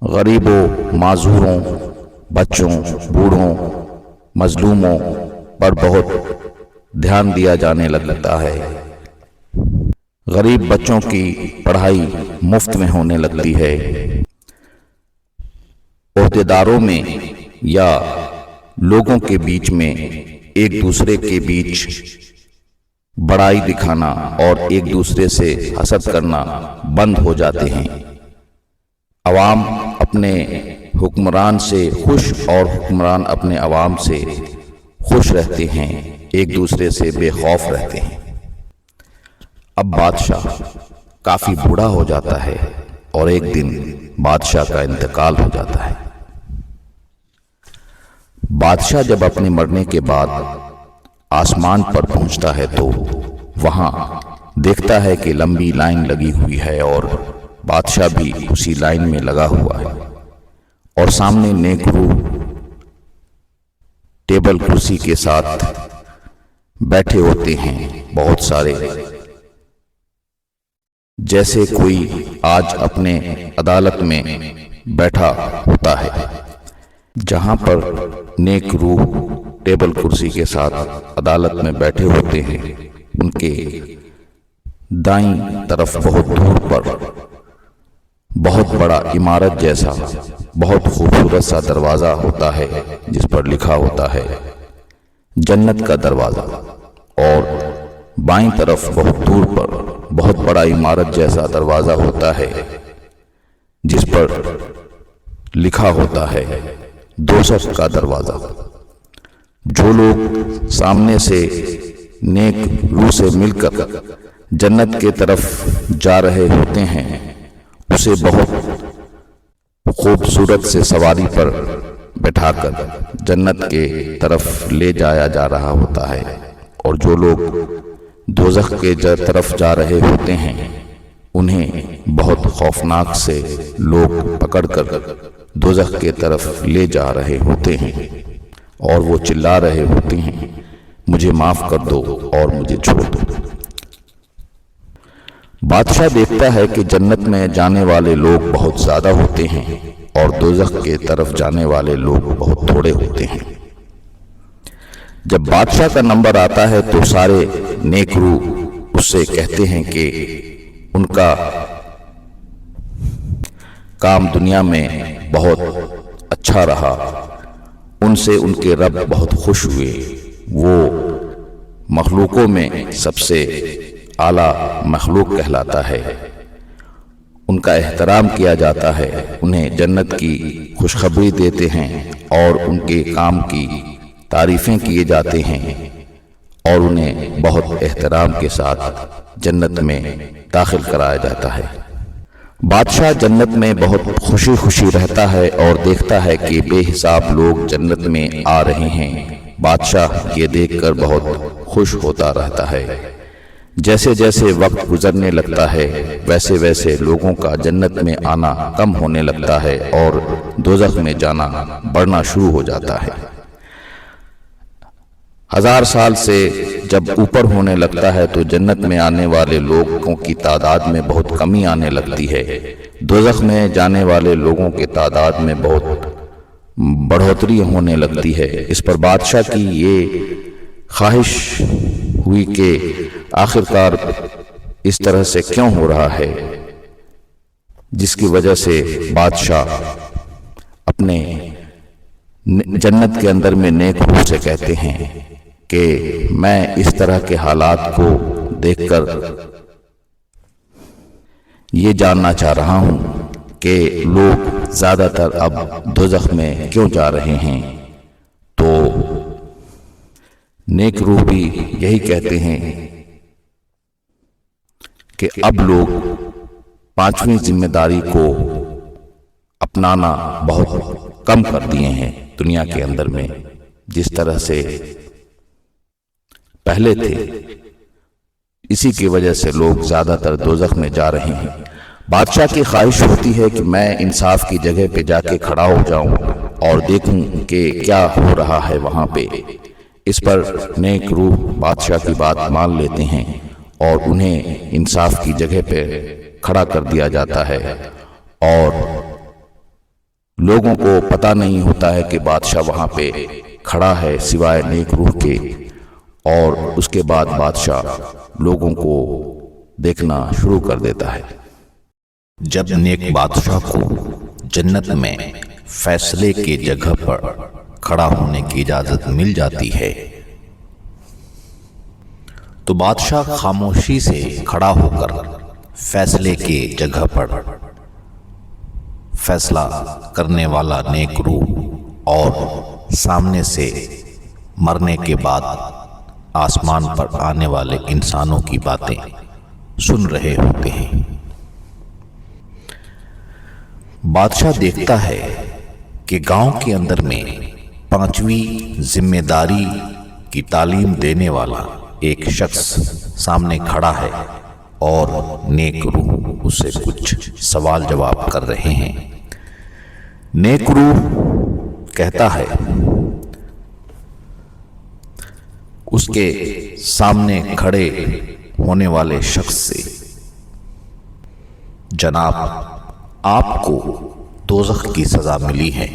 غریبوں، معذوروں، بچوں، بوڑھوں، مظلوموں پر بہت دھیان دیا جانے لگتا ہے۔ غریب بچوں کی پڑھائی مفت میں ہونے لگتی ہے۔ عہدیداروں میں یا لوگوں کے بیچ میں ایک دوسرے کے بیچ بڑائی دکھانا اور ایک دوسرے سے حسد کرنا بند ہو جاتے ہیں۔ عوام اپنے حکمران سے خوش اور حکمران اپنے عوام سے خوش رہتے ہیں، ایک دوسرے سے بے خوف رہتے ہیں۔ اب بادشاہ کافی بوڑھا ہو جاتا ہے اور ایک دن بادشاہ کا انتقال ہو جاتا ہے۔ بادشاہ جب اپنے مرنے کے بعد آسمان پر پہنچتا ہے تو وہاں دیکھتا ہے کہ لمبی لائن لگی ہوئی ہے اور بادشاہ بھی اسی لائن میں لگا ہوا ہے، اور سامنے نیک روح ٹیبل کرسی کے ساتھ بیٹھے ہوتے ہیں بہت سارے، جیسے کوئی آج اپنے عدالت میں بیٹھا ہوتا ہے۔ جہاں پر نیک روح ٹیبل کرسی کے ساتھ عدالت میں بیٹھے ہوتے ہیں، ان کے دائیں طرف بہت دور پر بہت بڑا عمارت جیسا بہت خوبصورت سا دروازہ ہوتا ہے، جس پر لکھا ہوتا ہے جنت کا دروازہ، اور بائیں طرف بہت دور پر بہت بڑا عمارت جیسا دروازہ ہوتا ہے، جس پر لکھا ہوتا ہے دوزخ کا دروازہ۔ جو لوگ سامنے سے نیک روح سے مل کر جنت کے طرف جا رہے ہوتے ہیں، اسے بہت خوبصورت سے سواری پر بٹھا کر جنت کے طرف لے جایا جا رہا ہوتا ہے، اور جو لوگ دوزخ کے طرف جا رہے ہوتے ہیں انہیں بہت خوفناک سے لوگ پکڑ کر دوزخ کے طرف لے جا رہے ہوتے ہیں، اور وہ چلا رہے ہوتے ہیں مجھے معاف کر دو اور مجھے چھوڑ دو۔ بادشاہ دیکھتا ہے کہ جنت میں جانے والے لوگ بہت زیادہ ہوتے ہیں اور دوزخ کے طرف جانے والے لوگ بہت تھوڑے ہوتے ہیں۔ جب بادشاہ کا نمبر آتا ہے تو سارے نیک روح اس سے کہتے ہیں کہ ان کا کام دنیا میں بہت اچھا رہا، ان سے ان کے رب بہت خوش ہوئے، وہ مخلوقوں میں سب سے اعلیٰ مخلوق کہلاتا ہے، ان کا احترام کیا جاتا ہے، انہیں جنت کی خوشخبری دیتے ہیں اور ان کے کام کی تعریفیں کیے جاتے ہیں، اور انہیں بہت احترام کے ساتھ جنت میں داخل کرایا جاتا ہے۔ بادشاہ جنت میں بہت خوشی خوشی رہتا ہے اور دیکھتا ہے کہ بے حساب لوگ جنت میں آ رہے ہیں۔ بادشاہ یہ دیکھ کر بہت خوش ہوتا رہتا ہے۔ جیسے جیسے وقت گزرنے لگتا ہے ویسے ویسے لوگوں کا جنت میں آنا کم ہونے لگتا ہے اور دوزخ میں جانا بڑھنا شروع ہو جاتا ہے۔ 1000 سال سے جب اوپر ہونے لگتا ہے تو جنت میں آنے والے لوگوں کی تعداد میں بہت کمی آنے لگتی ہے، دوزخ میں جانے والے لوگوں کی تعداد میں بہت بڑھوتری ہونے لگتی ہے۔ اس پر بادشاہ کی یہ خواہش ہوئی کہ آخرکار اس طرح سے کیوں ہو رہا ہے، جس کی وجہ سے بادشاہ اپنے جنت کے اندر میں نیک روح سے کہتے ہیں کہ میں اس طرح کے حالات کو دیکھ کر یہ جاننا چاہ رہا ہوں کہ لوگ زیادہ تر اب دوزخ میں کیوں جا رہے ہیں۔ تو نیک روح بھی یہی کہتے ہیں کہ اب لوگ 5ویں ذمہ داری کو اپنانا بہت کم کر دیے ہیں دنیا کے اندر میں، جس طرح سے پہلے تھے، اسی کی وجہ سے لوگ زیادہ تر دوزخ میں جا رہے ہیں۔ بادشاہ کی خواہش ہوتی ہے کہ میں انصاف کی جگہ پہ جا کے کھڑا ہو جاؤں اور دیکھوں کہ کیا ہو رہا ہے وہاں پہ۔ اس پر نیک روح بادشاہ کی بات مان لیتے ہیں اور انہیں انصاف کی جگہ پہ کھڑا کر دیا جاتا ہے، اور لوگوں کو پتہ نہیں ہوتا ہے کہ بادشاہ وہاں پہ کھڑا ہے سوائے نیک روح کے، اور اس کے بعد بادشاہ لوگوں کو دیکھنا شروع کر دیتا ہے۔ جب نیک بادشاہ کو جنت میں فیصلے کی جگہ پر کھڑا ہونے کی اجازت مل جاتی ہے تو بادشاہ خاموشی سے کھڑا ہو کر فیصلے کی جگہ پر فیصلہ کرنے والا نیک روح اور سامنے سے مرنے کے بعد آسمان پر آنے والے انسانوں کی باتیں سن رہے ہوتے ہیں۔ بادشاہ دیکھتا ہے کہ گاؤں کے اندر میں 5ویں ذمہ داری کی تعلیم دینے والا ایک شخص سامنے کھڑا ہے اور نیک روح اس سے کچھ سوال جواب کر رہے ہیں۔ نیک روح کہتا ہے اس کے سامنے کھڑے ہونے والے شخص سے، جناب آپ کو دوزخ کی سزا ملی ہے،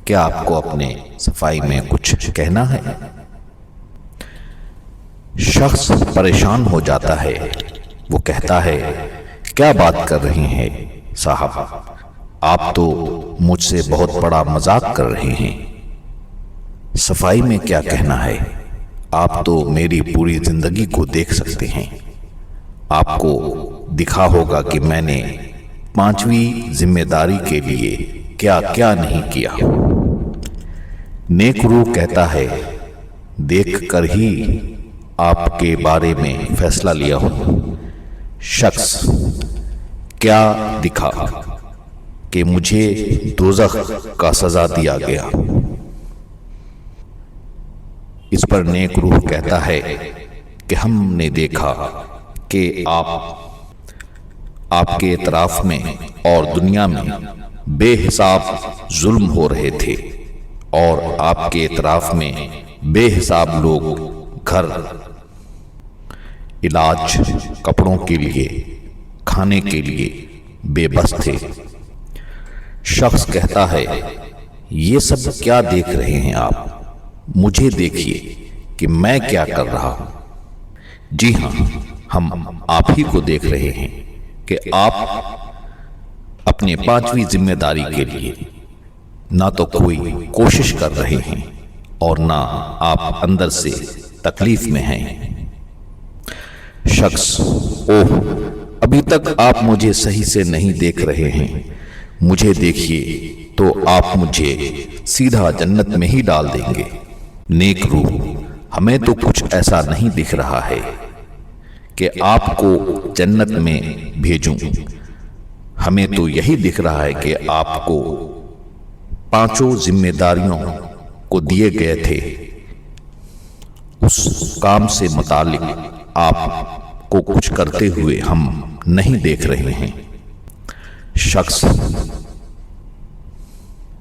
کیا آپ کو اپنے صفائی میں کچھ کہنا ہے؟ شخص پریشان ہو جاتا ہے، وہ کہتا ہے کیا بات کر رہے ہیں صاحب، آپ تو مجھ سے بہت بڑا مذاق کر رہے ہیں، صفائی میں کیا کہنا ہے؟ آپ تو میری پوری زندگی کو دیکھ سکتے ہیں، آپ کو دکھا ہوگا کہ میں نے 5ویں ذمہ داری کے لیے کیا کیا نہیں کیا۔ نیک روح کہتا ہے دیکھ کر ہی آپ کے بارے میں فیصلہ لیا ہوں۔ شخص کیا دکھا کہ مجھے دوزخ کا سزا دیا گیا؟ اس پر نیک روح کہتا ہے کہ ہم نے دیکھا کہ آپ کے اطراف میں اور دنیا میں بے حساب ظلم ہو رہے تھے، اور آپ کے اطراف میں بے حساب لوگ گھر، علاج، کپڑوں کے لیے، کھانے کے لیے بے بس تھے۔ شخص کہتا ہے یہ سب کیا دیکھ رہے ہیں آپ؟ مجھے دیکھیے کہ میں کیا کر رہا ہوں۔ جی ہاں، ہم آپ ہی کو دیکھ رہے ہیں کہ آپ اپنے 5ویں ذمہ داری کے لیے نہ تو کوئی کوشش کر رہے ہیں اور نہ آپ اندر سے تکلیف میں ہیں۔ شخص اوہ، ابھی تک آپ مجھے صحیح سے نہیں دیکھ رہے ہیں، مجھے دیکھیے تو آپ مجھے سیدھا جنت میں ہی ڈال دیں گے۔ نیک روح ہمیں تو کچھ ایسا نہیں دکھ رہا ہے کہ آپ کو جنت میں بھیجوں، ہمیں تو یہی دکھ رہا ہے کہ آپ کو 5 ذمہ داریوں کو دیے گئے تھے، اس کام سے متعلق آپ کو کچھ کرتے ہوئے ہم نہیں دیکھ رہے ہیں۔ شخص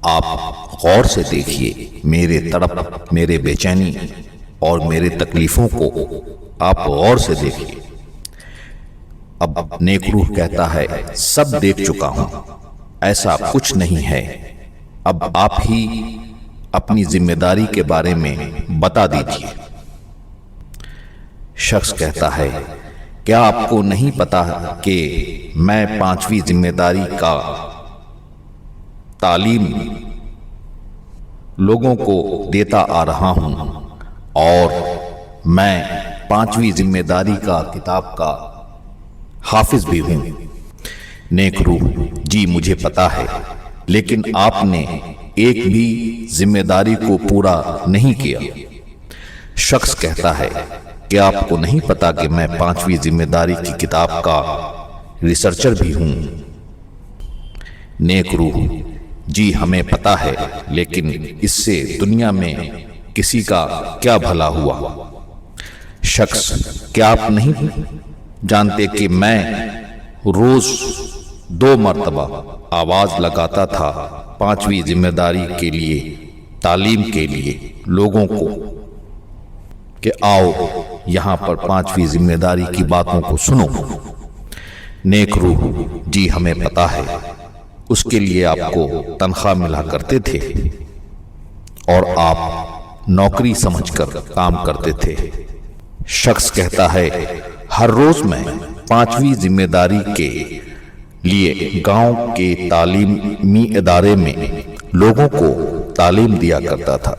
آپ غور سے دیکھیے، میرے تڑپ، میرے بے چینی اور میرے تکلیفوں کو آپ غور سے دیکھیے۔ اب نیک روح کہتا ہے سب دیکھ چکا ہوں، ایسا کچھ نہیں ہے، اب آپ ہی اپنی ذمہ داری کے بارے میں بتا دیجیے۔ شخص کہتا ہے کیا آپ کو نہیں پتا کہ میں 5ویں ذمہ داری کا تعلیم لوگوں کو دیتا آ رہا ہوں، اور میں 5ویں ذمہ داری کا کتاب کا حافظ بھی ہوں؟ نیک روح جی مجھے پتا ہے، لیکن آپ نے ایک بھی ذمہ داری کو پورا نہیں کیا۔ شخص کہتا ہے کہ آپ کو نہیں پتا کہ میں 5ویں ذمہ داری کی کتاب کا ریسرچر بھی ہوں؟ نیک روح جی ہمیں پتا ہے، لیکن اس سے دنیا میں کسی کا کیا بھلا ہوا؟ شخص کیا آپ نہیں جانتے کہ میں روز 2 مرتبہ آواز لگاتا تھا 5ویں ذمہ داری کے لیے، تعلیم کے لیے لوگوں کو کہ آؤ یہاں پر 5ویں ذمہ داری کی باتوں کو سنو؟ نیک روح جی ہمیں پتا ہے، اس کے لیے آپ کو تنخواہ ملا کرتے تھے اور آپ نوکری سمجھ کر کام کرتے تھے۔ شخص کہتا ہے ہر روز میں 5ویں ذمہ داری کے لیے گاؤں کے تعلیمی ادارے میں لوگوں کو تعلیم دیا کرتا تھا۔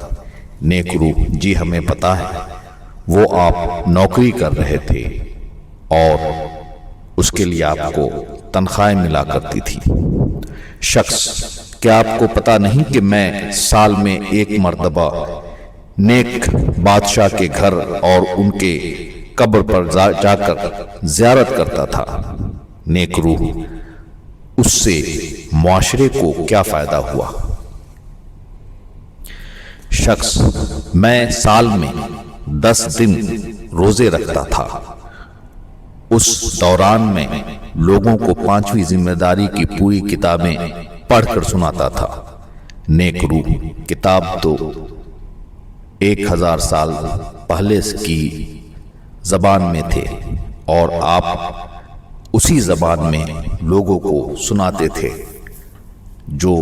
نیک روح: جی ہمیں پتا ہے، وہ آپ نوکری کر رہے تھے اور اس کے لیے آپ کو تنخواہیں ملا کرتی تھی۔ شخص: کیا آپ کو پتا نہیں کہ میں سال میں ایک مرتبہ نیک بادشاہ کے گھر اور ان کے قبر پر جا کر زیارت کرتا تھا؟ نیک روح: اس سے معاشرے کو کیا فائدہ ہوا؟ شخص: میں سال میں 10 دن روزے رکھتا تھا۔ اس دوران میں لوگوں کو 5ویں ذمہ داری کی پوری کتابیں پڑھ کر سناتا تھا۔ نیک روح: کتاب تو 1000 سال پہلے کی زبان میں تھے اور آپ اسی زبان میں لوگوں کو سناتے تھے جو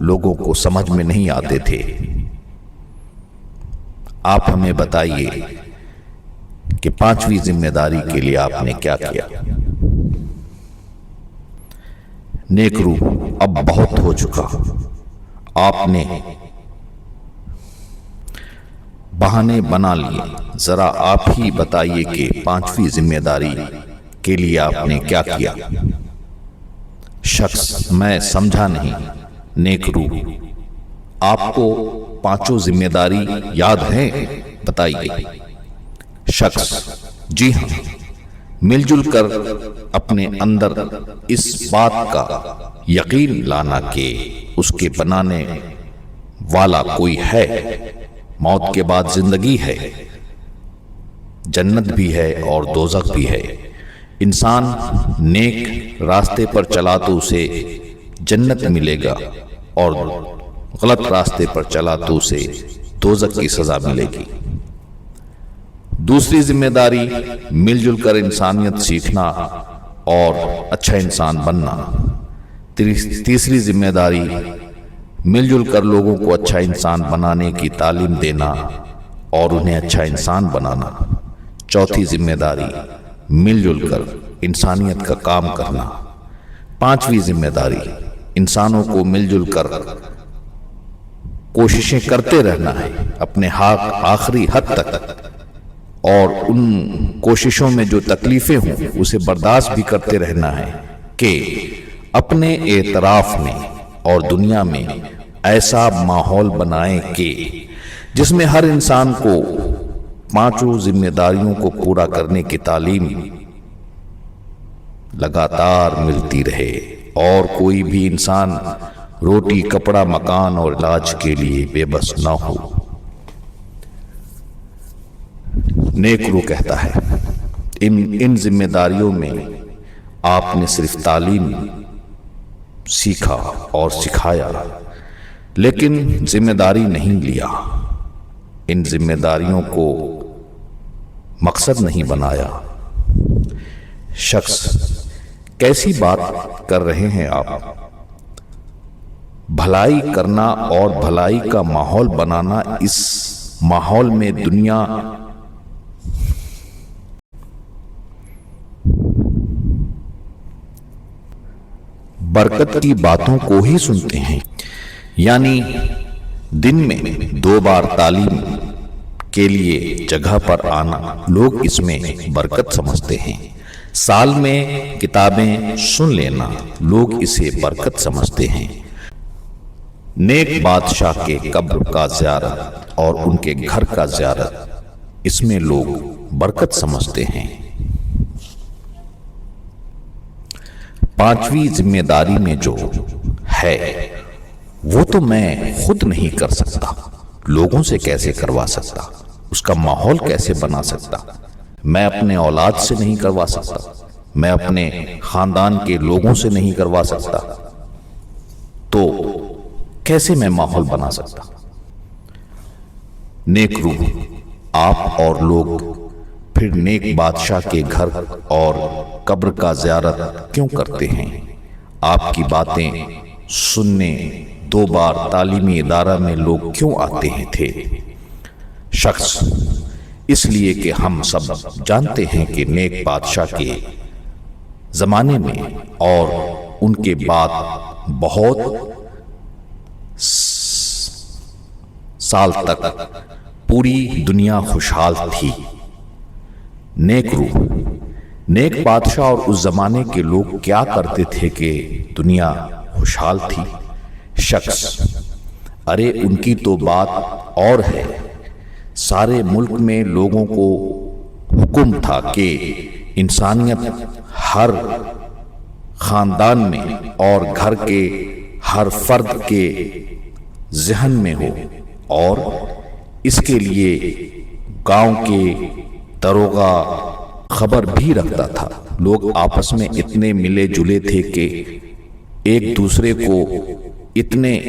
لوگوں کو سمجھ میں نہیں آتے تھے۔ آپ ہمیں بتائیے کہ 5ویں ذمہ داری کے لیے آپ نے کیا کیا؟ نیک روح: اب بہت ہو چکا، آپ نے بہانے بنا لیے، ذرا آپ ہی بتائیے کہ 5ویں ذمہ داری کے لیے آپ نے کیا کیا؟ شخص: میں سمجھا نہیں۔ نیک روح: آپ کو 5 ذمہ داری یاد ہیں؟ بتائیے۔ شخص: جی ہاں، مل جل کر اپنے اندر اس بات کا یقین لانا کہ اس کے بنانے والا کوئی ہے، موت کے بعد زندگی ہے، جنت بھی ہے اور دوزخ بھی ہے۔ انسان نیک راستے پر چلا تو اسے جنت ملے گا اور غلط راستے پر چلا تو اسے دوزخ کی سزا ملے گی۔ دوسری ذمہ داری مل جل کر انسانیت سیکھنا اور اچھا انسان بننا۔ تیسری ذمہ داری مل جل کر لوگوں کو اچھا انسان بنانے کی تعلیم دینا اور انہیں اچھا انسان بنانا۔ چوتھی ذمہ داری مل جل کر انسانیت کا کام کرنا۔ 5ویں ذمہ داری انسانوں کو مل جل کر کوششیں کرتے رہنا ہے اپنے آخری حد تک، اور ان کوششوں میں جو تکلیفیں ہوں اسے برداشت بھی کرتے رہنا ہے کہ اپنے اعتراف میں اور دنیا میں ایسا ماحول بنائیں کہ جس میں ہر انسان کو 5 ذمہ داریوں کو پورا کرنے کی تعلیم لگاتار ملتی رہے اور کوئی بھی انسان روٹی، کپڑا، مکان اور علاج کے لیے بے بس نہ ہو۔ نیک روح کہتا ہے، ان ذمہ داریوں میں آپ نے صرف تعلیم سیکھا اور سکھایا، لیکن ذمہ داری نہیں لیا، ان ذمہ داریوں کو مقصد نہیں بنایا۔ شخص: کیسی بات کر رہے ہیں آپ؟ بھلائی کرنا اور بھلائی کا ماحول بنانا، اس ماحول میں دنیا برکت کی باتوں کو ہی سنتے ہیں، یعنی دن میں 2 بار تعلیم کے لیے جگہ پر آنا لوگ اس میں برکت سمجھتے ہیں، سال میں کتابیں سن لینا لوگ اسے برکت سمجھتے ہیں، نیک بادشاہ کے قبر کا زیارت اور ان کے گھر کا زیارت اس میں لوگ برکت سمجھتے ہیں۔ 5ویں ذمہ داری میں جو ہے وہ تو میں خود نہیں کر سکتا، لوگوں سے کیسے کروا سکتا، اس کا ماحول کیسے بنا سکتا، میں اپنے اولاد سے نہیں کروا سکتا، میں اپنے خاندان کے لوگوں سے نہیں کروا سکتا، تو کیسے میں ماحول بنا سکتا؟ نیک روح: آپ اور لوگ پھر نیک بادشاہ کے گھر اور قبر کا زیارت کیوں کرتے ہیں؟ آپ کی باتیں سننے 2 بار تعلیمی ادارہ میں لوگ کیوں آتے ہیں تھے؟ شخص: اس لیے کہ ہم سب جانتے ہیں کہ نیک بادشاہ کے زمانے میں اور ان کے بعد بہت سال تک پوری دنیا خوشحال تھی۔ نیک روح، نیک بادشاہ اور اس زمانے کے لوگ کیا کرتے تھے کہ دنیا خوشحال تھی؟ شخص: ارے ان کی تو بات اور ہے۔ سارے ملک میں لوگوں کو حکم تھا کہ انسانیت ہر خاندان میں اور گھر کے ہر فرد کے ذہن میں ہو، اور اس کے لیے گاؤں کے داروغہ خبر بھی رکھتا تھا۔ لوگ آپس میں اتنے ملے جلے تھے کہ ایک دوسرے کو اتنے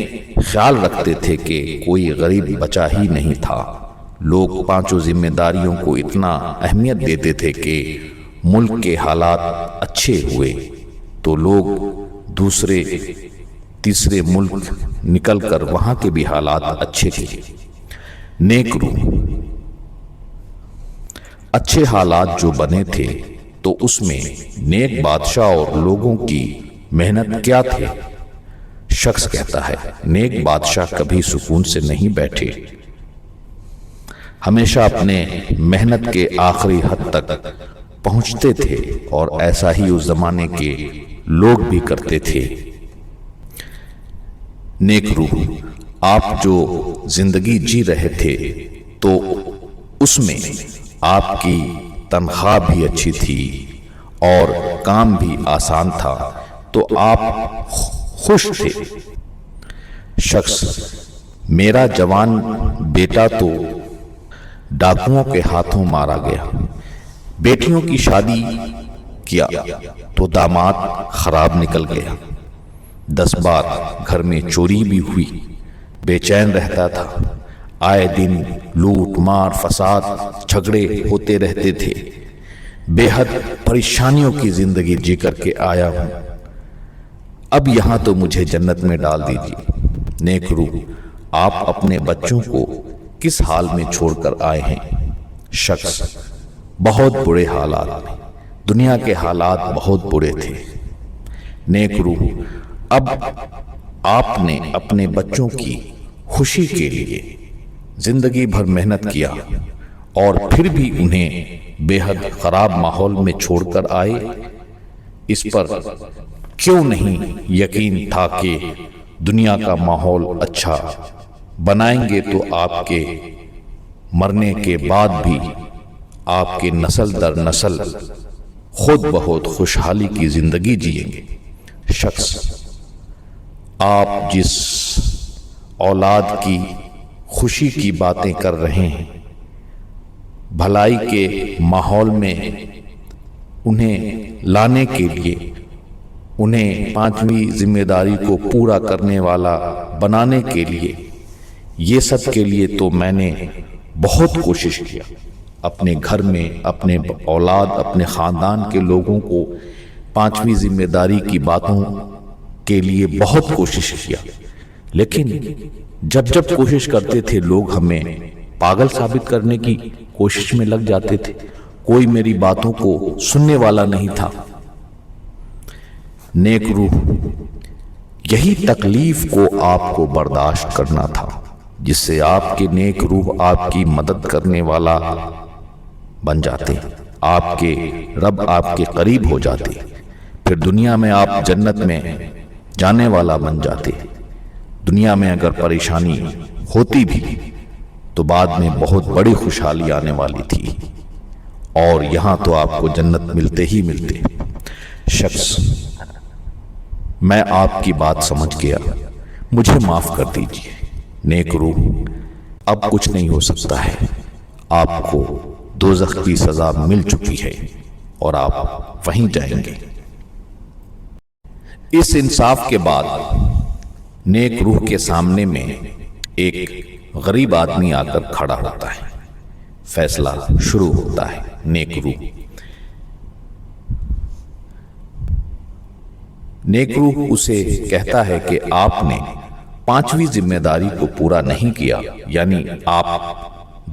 خیال رکھتے تھے کہ کوئی غریب بچا ہی نہیں تھا۔ لوگ پانچوں ذمہ داریوں کو اتنا اہمیت دیتے تھے کہ ملک کے حالات اچھے ہوئے تو لوگ دوسرے تیسرے ملک نکل کر وہاں کے بھی حالات اچھے کیے۔ نیک روح، اچھے حالات جو بنے تھے تو اس میں نیک بادشاہ اور لوگوں کی محنت کیا تھے؟ شخص کہتا ہے، نیک بادشاہ کبھی سکون سے نہیں بیٹھے، ہمیشہ اپنے محنت کے آخری حد تک پہنچتے تھے، اور ایسا ہی اس زمانے کے لوگ بھی کرتے تھے۔ نیک روح، آپ جو زندگی جی رہے تھے تو اس میں آپ کی تنخواہ بھی اچھی تھی اور کام بھی آسان تھا، تو آپ خوش تھے۔ شخص: میرا جوان بیٹا تو ڈاکوؤں کے ہاتھوں مارا گیا، بیٹیوں کی شادی کیا تو داماد خراب نکل گیا، 10 بار گھر میں چوری بھی ہوئی، بے چین رہتا تھا، آئے دن لوٹ مار فساد جھگڑے ہوتے رہتے تھے، بے حد پریشانیوں کی زندگی جی کر کے آیا ہوں، اب یہاں تو مجھے جنت میں ڈال دیجیے۔ نیک روح، آپ اپنے بچوں کو کس حال میں چھوڑ کر آئے ہیں؟ شخص: بہت برے حالات میں، دنیا کے حالات بہت برے تھے۔ نیک روح، اب آپ نے اپنے بچوں کی خوشی کے لیے زندگی بھر محنت کیا اور پھر بھی انہیں بے حد خراب ماحول میں چھوڑ کر آئے، اس پر کیوں نہیں یقین تھا کہ دنیا کا ماحول اچھا بنائیں گے تو آپ کے مرنے کے بعد بھی آپ کے نسل در نسل خود بہت خوشحالی کی زندگی جئیں گے۔ شخص: آپ جس اولاد کی خوشی کی باتیں کر رہے ہیں، بھلائی کے ماحول میں انہیں لانے کے لیے، انہیں 5ویں ذمہ داری کو پورا کرنے والا بنانے کے لیے، یہ سب کے لیے تو میں نے بہت کوشش کیا، اپنے گھر میں اپنے اولاد اپنے خاندان کے لوگوں کو 5ویں ذمہ داری کی باتوں کے لیے بہت کوشش کیا، لیکن جب کوشش کرتے تھے لوگ ہمیں پاگل ثابت کرنے کی کوشش میں لگ جاتے تھے، کوئی میری باتوں کو سننے والا نہیں تھا۔ نیک روح، یہی تکلیف کو آپ کو برداشت کرنا تھا، جس سے آپ کے نیک روح آپ کی مدد کرنے والا بن جاتے، آپ کے رب آپ کے قریب ہو جاتے، پھر دنیا میں آپ جنت میں جانے والا بن جاتے۔ دنیا میں اگر پریشانی ہوتی بھی تو بعد میں بہت بڑی خوشحالی آنے والی تھی، اور یہاں تو آپ کو جنت ملتے ہی ملتے۔ شخص: میں آپ کی بات سمجھ گیا، مجھے معاف کر دیجیے۔ نیک روح، اب کچھ نہیں ہو سکتا ہے، آپ کو دوزخ کی سزا مل چکی ہے اور آپ وہیں جائیں گے۔ اس انصاف کے بعد نیک روح کے سامنے میں ایک غریب آدمی آ کر کھڑا ہوتا ہے، فیصلہ شروع ہوتا ہے۔ نیک روح اسے کہتا ہے کہ آپ نے 5ویں ذمہ داری کو پورا نہیں کیا، یعنی آپ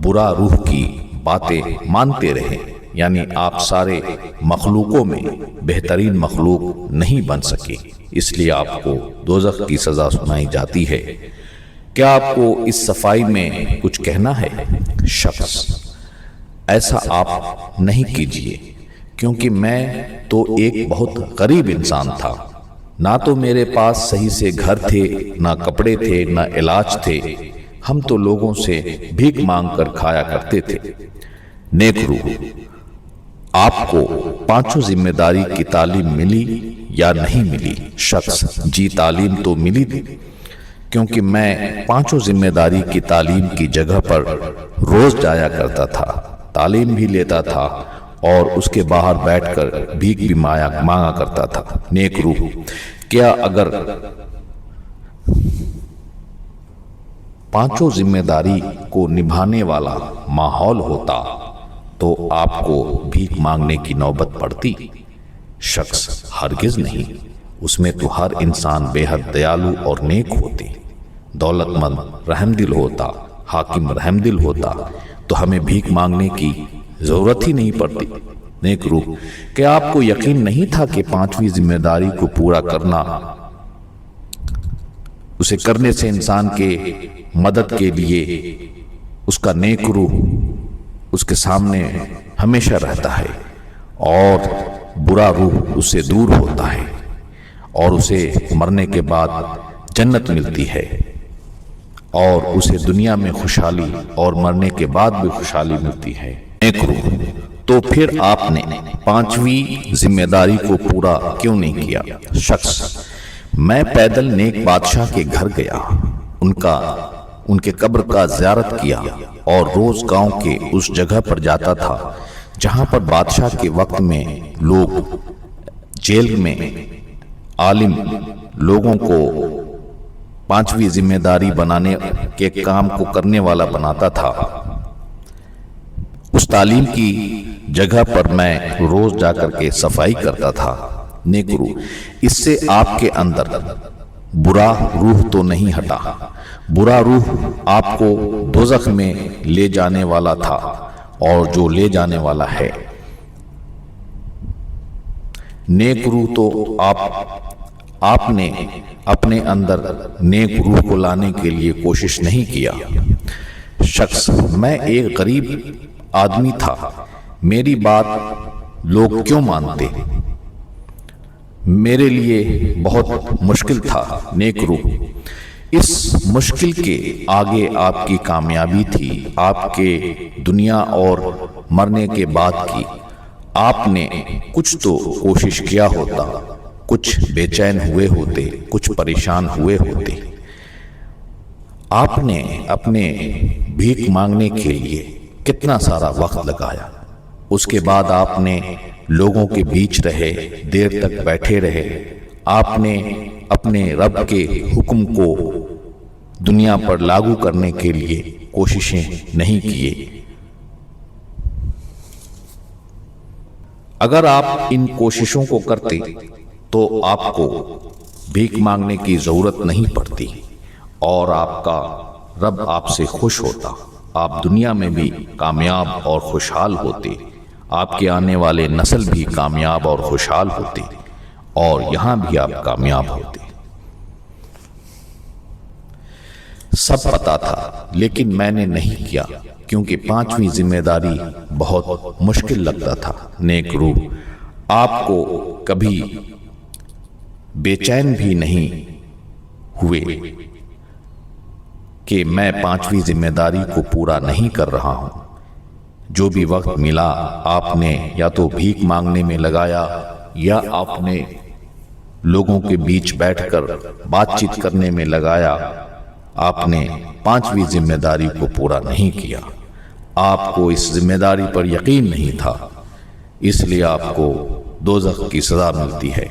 برا روح کی باتیں مانتے رہے، یعنی آپ سارے مخلوقوں میں بہترین مخلوق نہیں بن سکے، اس لیے آپ کو دوزخ کی سزا سنائی جاتی ہے۔ کیا آپ کو اس صفائی میں کچھ کہنا ہے؟ شخص: ایسا آپ نہیں کیجیے، کیونکہ میں تو ایک بہت غریب انسان تھا، نہ تو میرے پاس صحیح سے گھر تھے، نہ کپڑے تھے، نہ علاج تھے، ہم تو لوگوں سے بھیک مانگ کر کھایا کرتے تھے۔ نیک روح: آپ کو پانچوں ذمہ داری کی تعلیم ملی یا نہیں ملی؟ شخص: جی، تعلیم تو ملی تھی، کیونکہ میں پانچوں ذمہ داری کی تعلیم کی جگہ پر روز جایا کرتا تھا، تعلیم بھی لیتا تھا اور اس کے باہر بیٹھ کر بھیک بھی مانگا کرتا تھا۔ نیک روح: کیا اگر پانچوں ذمہ داری کو نبھانے والا ماحول ہوتا تو آپ کو بھیک مانگنے کی نوبت پڑتی؟ شخص: ہرگز نہیں، اس میں تو ہر انسان بے حد دیالو اور نیک ہوتے، دولت مند رحم دل ہوتا، حاکم رحم دل ہوتا تو ہمیں بھیک مانگنے کی ضرورت ہی نہیں پڑتی۔ نیک روح: کیا آپ کو یقین نہیں تھا کہ پانچویں ذمہ داری کو پورا کرنا، اسے کرنے سے انسان کے مدد کے لیے اس کا نیک روح اس کے سامنے ہمیشہ رہتا ہے اور برا روح اس سے دور ہوتا ہے اور اسے مرنے کے بعد جنت ملتی ہے اور اسے دنیا میں خوشحالی اور مرنے کے بعد بھی خوشحالی ملتی ہے؟ نیک روح: تو پھر آپ نے پانچویں ذمہ داری کو پورا کیوں نہیں کیا؟ شخص: میں پیدل نیک بادشاہ کے گھر گیا، ان کے قبر کا زیارت کیا اور روز گاؤں کے اس جگہ پر جاتا تھا جہاں پر بادشاہ کے وقت میں لوگ جیل میں عالم لوگوں کو پانچویں ذمہ داری بنانے کے کام کو کرنے والا بناتا تھا۔ اس تعلیم کی جگہ پر میں روز جا کر کے صفائی کرتا تھا۔ نیک روح: اس سے آپ کے اندر برا روح تو نہیں ہٹا؟ برا روح آپ کو دوزخ میں لے جانے والا تھا اور جو لے جانے والا ہے۔ نیک روح: تو آپ نے اپنے اندر نیک روح کو لانے کے لیے کوشش نہیں کیا؟ شخص: میں ایک غریب آدمی تھا، میری بات لوگ کیوں مانتے؟ میرے لیے بہت مشکل تھا۔ نیک روح: اس مشکل کے آگے آپ کی کامیابی تھی، آپ کے دنیا اور مرنے کے بعد کی۔ آپ نے کچھ تو کوشش کیا ہوتا، کچھ بے چین ہوئے ہوتے، کچھ پریشان ہوئے ہوتے۔ آپ نے اپنے بھیک مانگنے کے لیے کتنا سارا وقت لگایا، اس کے بعد آپ نے لوگوں کے بیچ رہے، دیر تک بیٹھے رہے، آپ نے اپنے رب کے حکم کو دنیا پر لاگو کرنے کے لیے کوششیں نہیں کیے۔ اگر آپ ان کوششوں کو کرتے تو آپ کو بھیک مانگنے کی ضرورت نہیں پڑتی اور آپ کا رب آپ سے خوش ہوتا، آپ دنیا میں بھی کامیاب اور خوشحال ہوتے، آپ کے آنے والے نسل بھی کامیاب اور خوشحال ہوتے اور یہاں بھی آپ کامیاب ہوتے۔ سب پتا تھا لیکن میں نے نہیں کیا کیونکہ پانچویں ذمہ داری بہت مشکل لگتا تھا۔ نیک روح: آپ کو کبھی بے چین بھی نہیں ہوئے کہ میں پانچویں ذمہ داری کو پورا نہیں کر رہا ہوں؟ جو بھی وقت ملا آپ نے یا تو بھیک مانگنے میں لگایا یا آپ نے لوگوں کے بیچ بیٹھ کر بات چیت کرنے میں لگایا، آپ نے پانچویں ذمہ داری کو پورا نہیں کیا۔ آپ کو اس ذمہ داری پر یقین نہیں تھا، اس لیے آپ کو دوزخ کی سزا ملتی ہے۔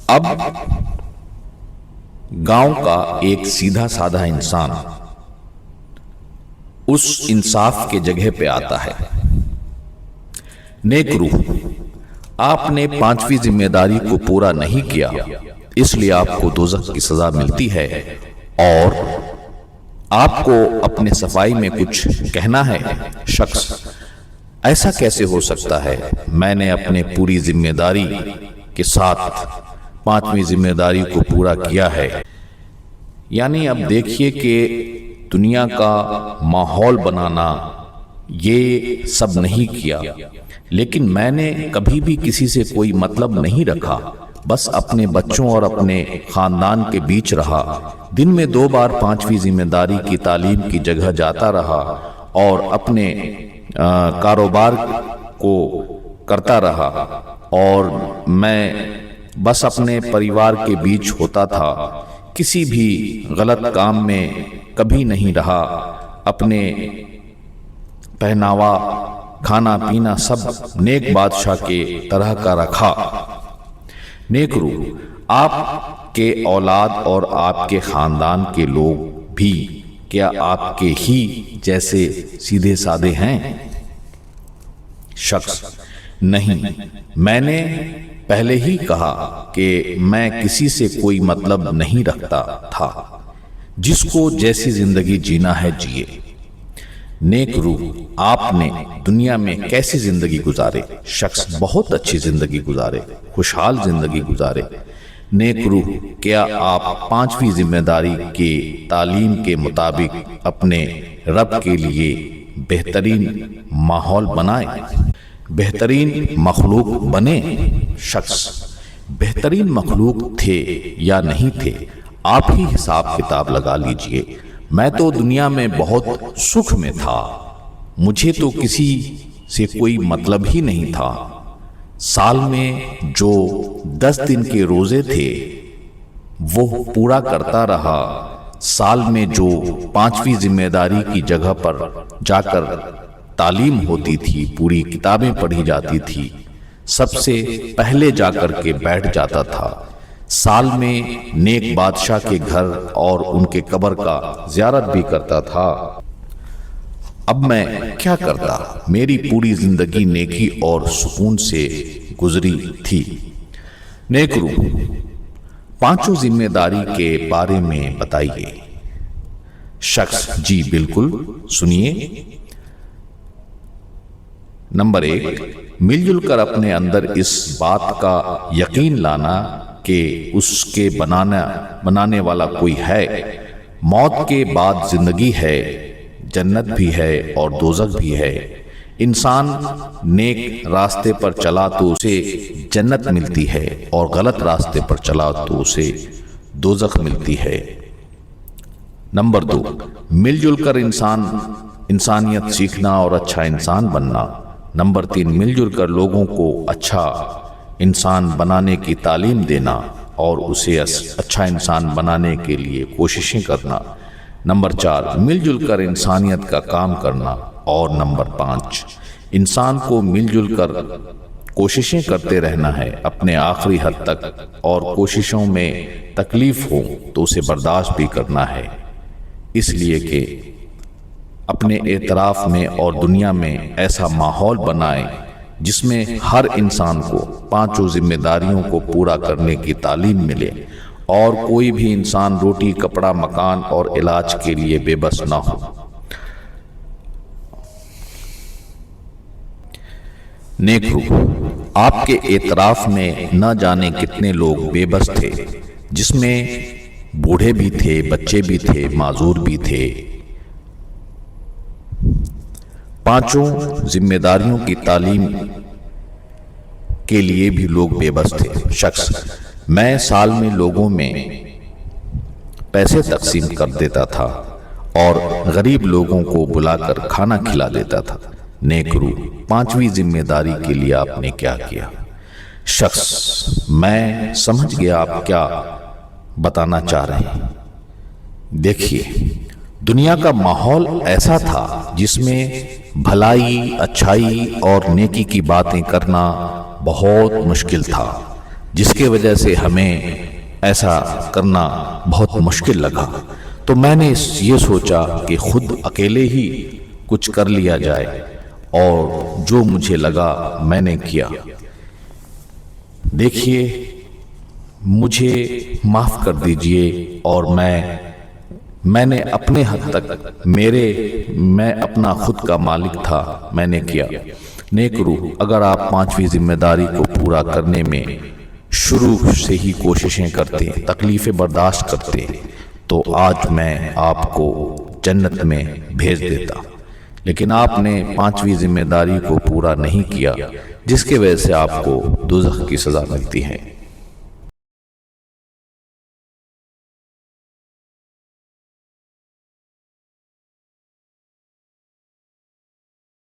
اب گاؤں کا ایک سیدھا سادہ انسان اس انصاف کے جگہ پہ آتا ہے. نیک روح، آپ نے 5ویں ذمہ داری کو پورا نہیں کیا، اس لیے آپ کو دوزخ کی سزا ملتی ہے، اور آپ کو اپنے صفائی میں کچھ کہنا ہے. شخص: ایسا کیسے ہو سکتا ہے؟ میں نے اپنے پوری ذمہ داری کے ساتھ 5ویں ذمہ داری کو پورا کیا ہے. یعنی اب دیکھیے کہ دنیا کا ماحول بنانا یہ سب نہیں کیا، لیکن میں نے کبھی بھی کسی سے کوئی مطلب نہیں رکھا، بس اپنے بچوں اور اپنے خاندان کے بیچ رہا. دن میں 2 بار 5ویں ذمہ داری کی تعلیم کی جگہ جاتا رہا اور اپنے کاروبار کو کرتا رہا، اور میں بس اپنے پریوار کے بیچ ہوتا تھا. کسی بھی غلط کام میں کبھی نہیں رہا. اپنے پہناوا، کھانا پینا سب نیک بادشاہ کے طرح کا رکھا. نیک روح، آپ کے اولاد اور آپ کے خاندان کے لوگ بھی کیا آپ کے ہی جیسے سیدھے سادے ہیں؟ شخص: نہیں، میں نے پہلے ہی کہا کہ میں کسی سے کوئی مطلب نہیں رکھتا تھا. جس کو جیسی زندگی جینا ہے جیے. نیک روح، آپ نے دنیا میں کیسی زندگی گزارے؟ شخص: بہت اچھی زندگی گزارے، خوشحال زندگی گزارے. نیک روح، کیا آپ 5ویں ذمہ داری کے تعلیم کے مطابق اپنے رب کے لیے بہترین ماحول بنائیں، بہترین مخلوق بنے؟ شخص: بہترین مخلوق تھے یا نہیں تھے، آپ ہی حساب کتاب لگا لیجئے. میں تو دنیا میں بہت سکھ میں تھا، مجھے تو کسی سے کوئی مطلب ہی نہیں تھا. سال میں جو 10 دن کے روزے تھے وہ پورا کرتا رہا. سال میں جو 5ویں ذمہ داری کی جگہ پر جا کر تعلیم ہوتی تھی، پوری کتابیں پڑھی جاتی تھی، سب سے پہلے جا کر کے بیٹھ جاتا تھا. سال میں نیک بادشاہ کے گھر اور ان کے قبر کا زیارت بھی کرتا تھا. اب میں کیا کرتا؟ میری پوری زندگی نیکی اور سکون سے گزری تھی. نیک روح، 5 ذمہ داری کے بارے میں بتائیے. شخص: جی بالکل، سنیے. نمبر 1، مل جل کر اپنے اندر اس بات کا یقین لانا کہ اس کے بنانے والا کوئی ہے. موت کے بعد زندگی ہے، جنت بھی ہے اور دوزخ بھی ہے. انسان نیک راستے پر چلا تو اسے جنت ملتی ہے، اور غلط راستے پر چلا تو اسے دوزخ ملتی ہے. نمبر 2، مل جل کر انسانیت سیکھنا اور اچھا انسان بننا. نمبر 3، مل جل کر لوگوں کو اچھا انسان بنانے کی تعلیم دینا اور اسے اچھا انسان بنانے کے لیے کوششیں کرنا. نمبر 4، مل جل کر انسانیت کا کام کرنا. اور نمبر 5، انسان کو مل جل کر کوششیں کرتے رہنا ہے اپنے آخری حد تک، اور کوششوں میں تکلیف ہو تو اسے برداشت بھی کرنا ہے، اس لیے کہ اپنے اعتراف میں اور دنیا میں ایسا ماحول بنائے جس میں ہر انسان کو 5 ذمہ داریوں کو پورا کرنے کی تعلیم ملے، اور کوئی بھی انسان روٹی، کپڑا، مکان اور علاج کے لیے بے بس نہ ہو. نیک روح، آپ کے اعتراف میں نہ جانے کتنے لوگ بے بس تھے، جس میں بوڑھے بھی تھے، بچے بھی تھے، معذور بھی تھے. 5 ذمہ داریوں کی تعلیم کے لیے بھی لوگ بے بس تھے. شخص: میں سال میں لوگوں میں پیسے تقسیم کر دیتا تھا اور غریب لوگوں کو بلا کر کھانا کھلا دیتا تھا. نیک روح، 5ویں ذمہ داری کے لیے آپ نے کیا کیا؟ شخص: میں سمجھ گیا آپ کیا بتانا چاہ رہے ہیں. دیکھیے، دنیا کا ماحول ایسا تھا جس میں بھلائی، اچھائی اور نیکی کی باتیں کرنا بہت مشکل تھا. جس کے وجہ سے ہمیں ایسا کرنا بہت مشکل لگا۔ تو میں نے یہ سوچا کہ خود اکیلے ہی کچھ کر لیا جائے، اور جو مجھے لگا میں نے کیا۔ دیکھیے، مجھے معاف کر دیجئے، اور میں نے اپنے حد تک میں اپنا خود کا مالک تھا، میں نے کیا۔ نیک روح، اگر آپ 5ویں ذمہ داری کو پورا کرنے میں شروع سے ہی کوششیں کرتے، تکلیفیں برداشت کرتے، تو آج میں آپ کو جنت میں بھیج دیتا۔ لیکن آپ نے 5ویں ذمہ داری کو پورا نہیں کیا، جس کی وجہ سے آپ کو دوزخ کی سزا ملتی ہے۔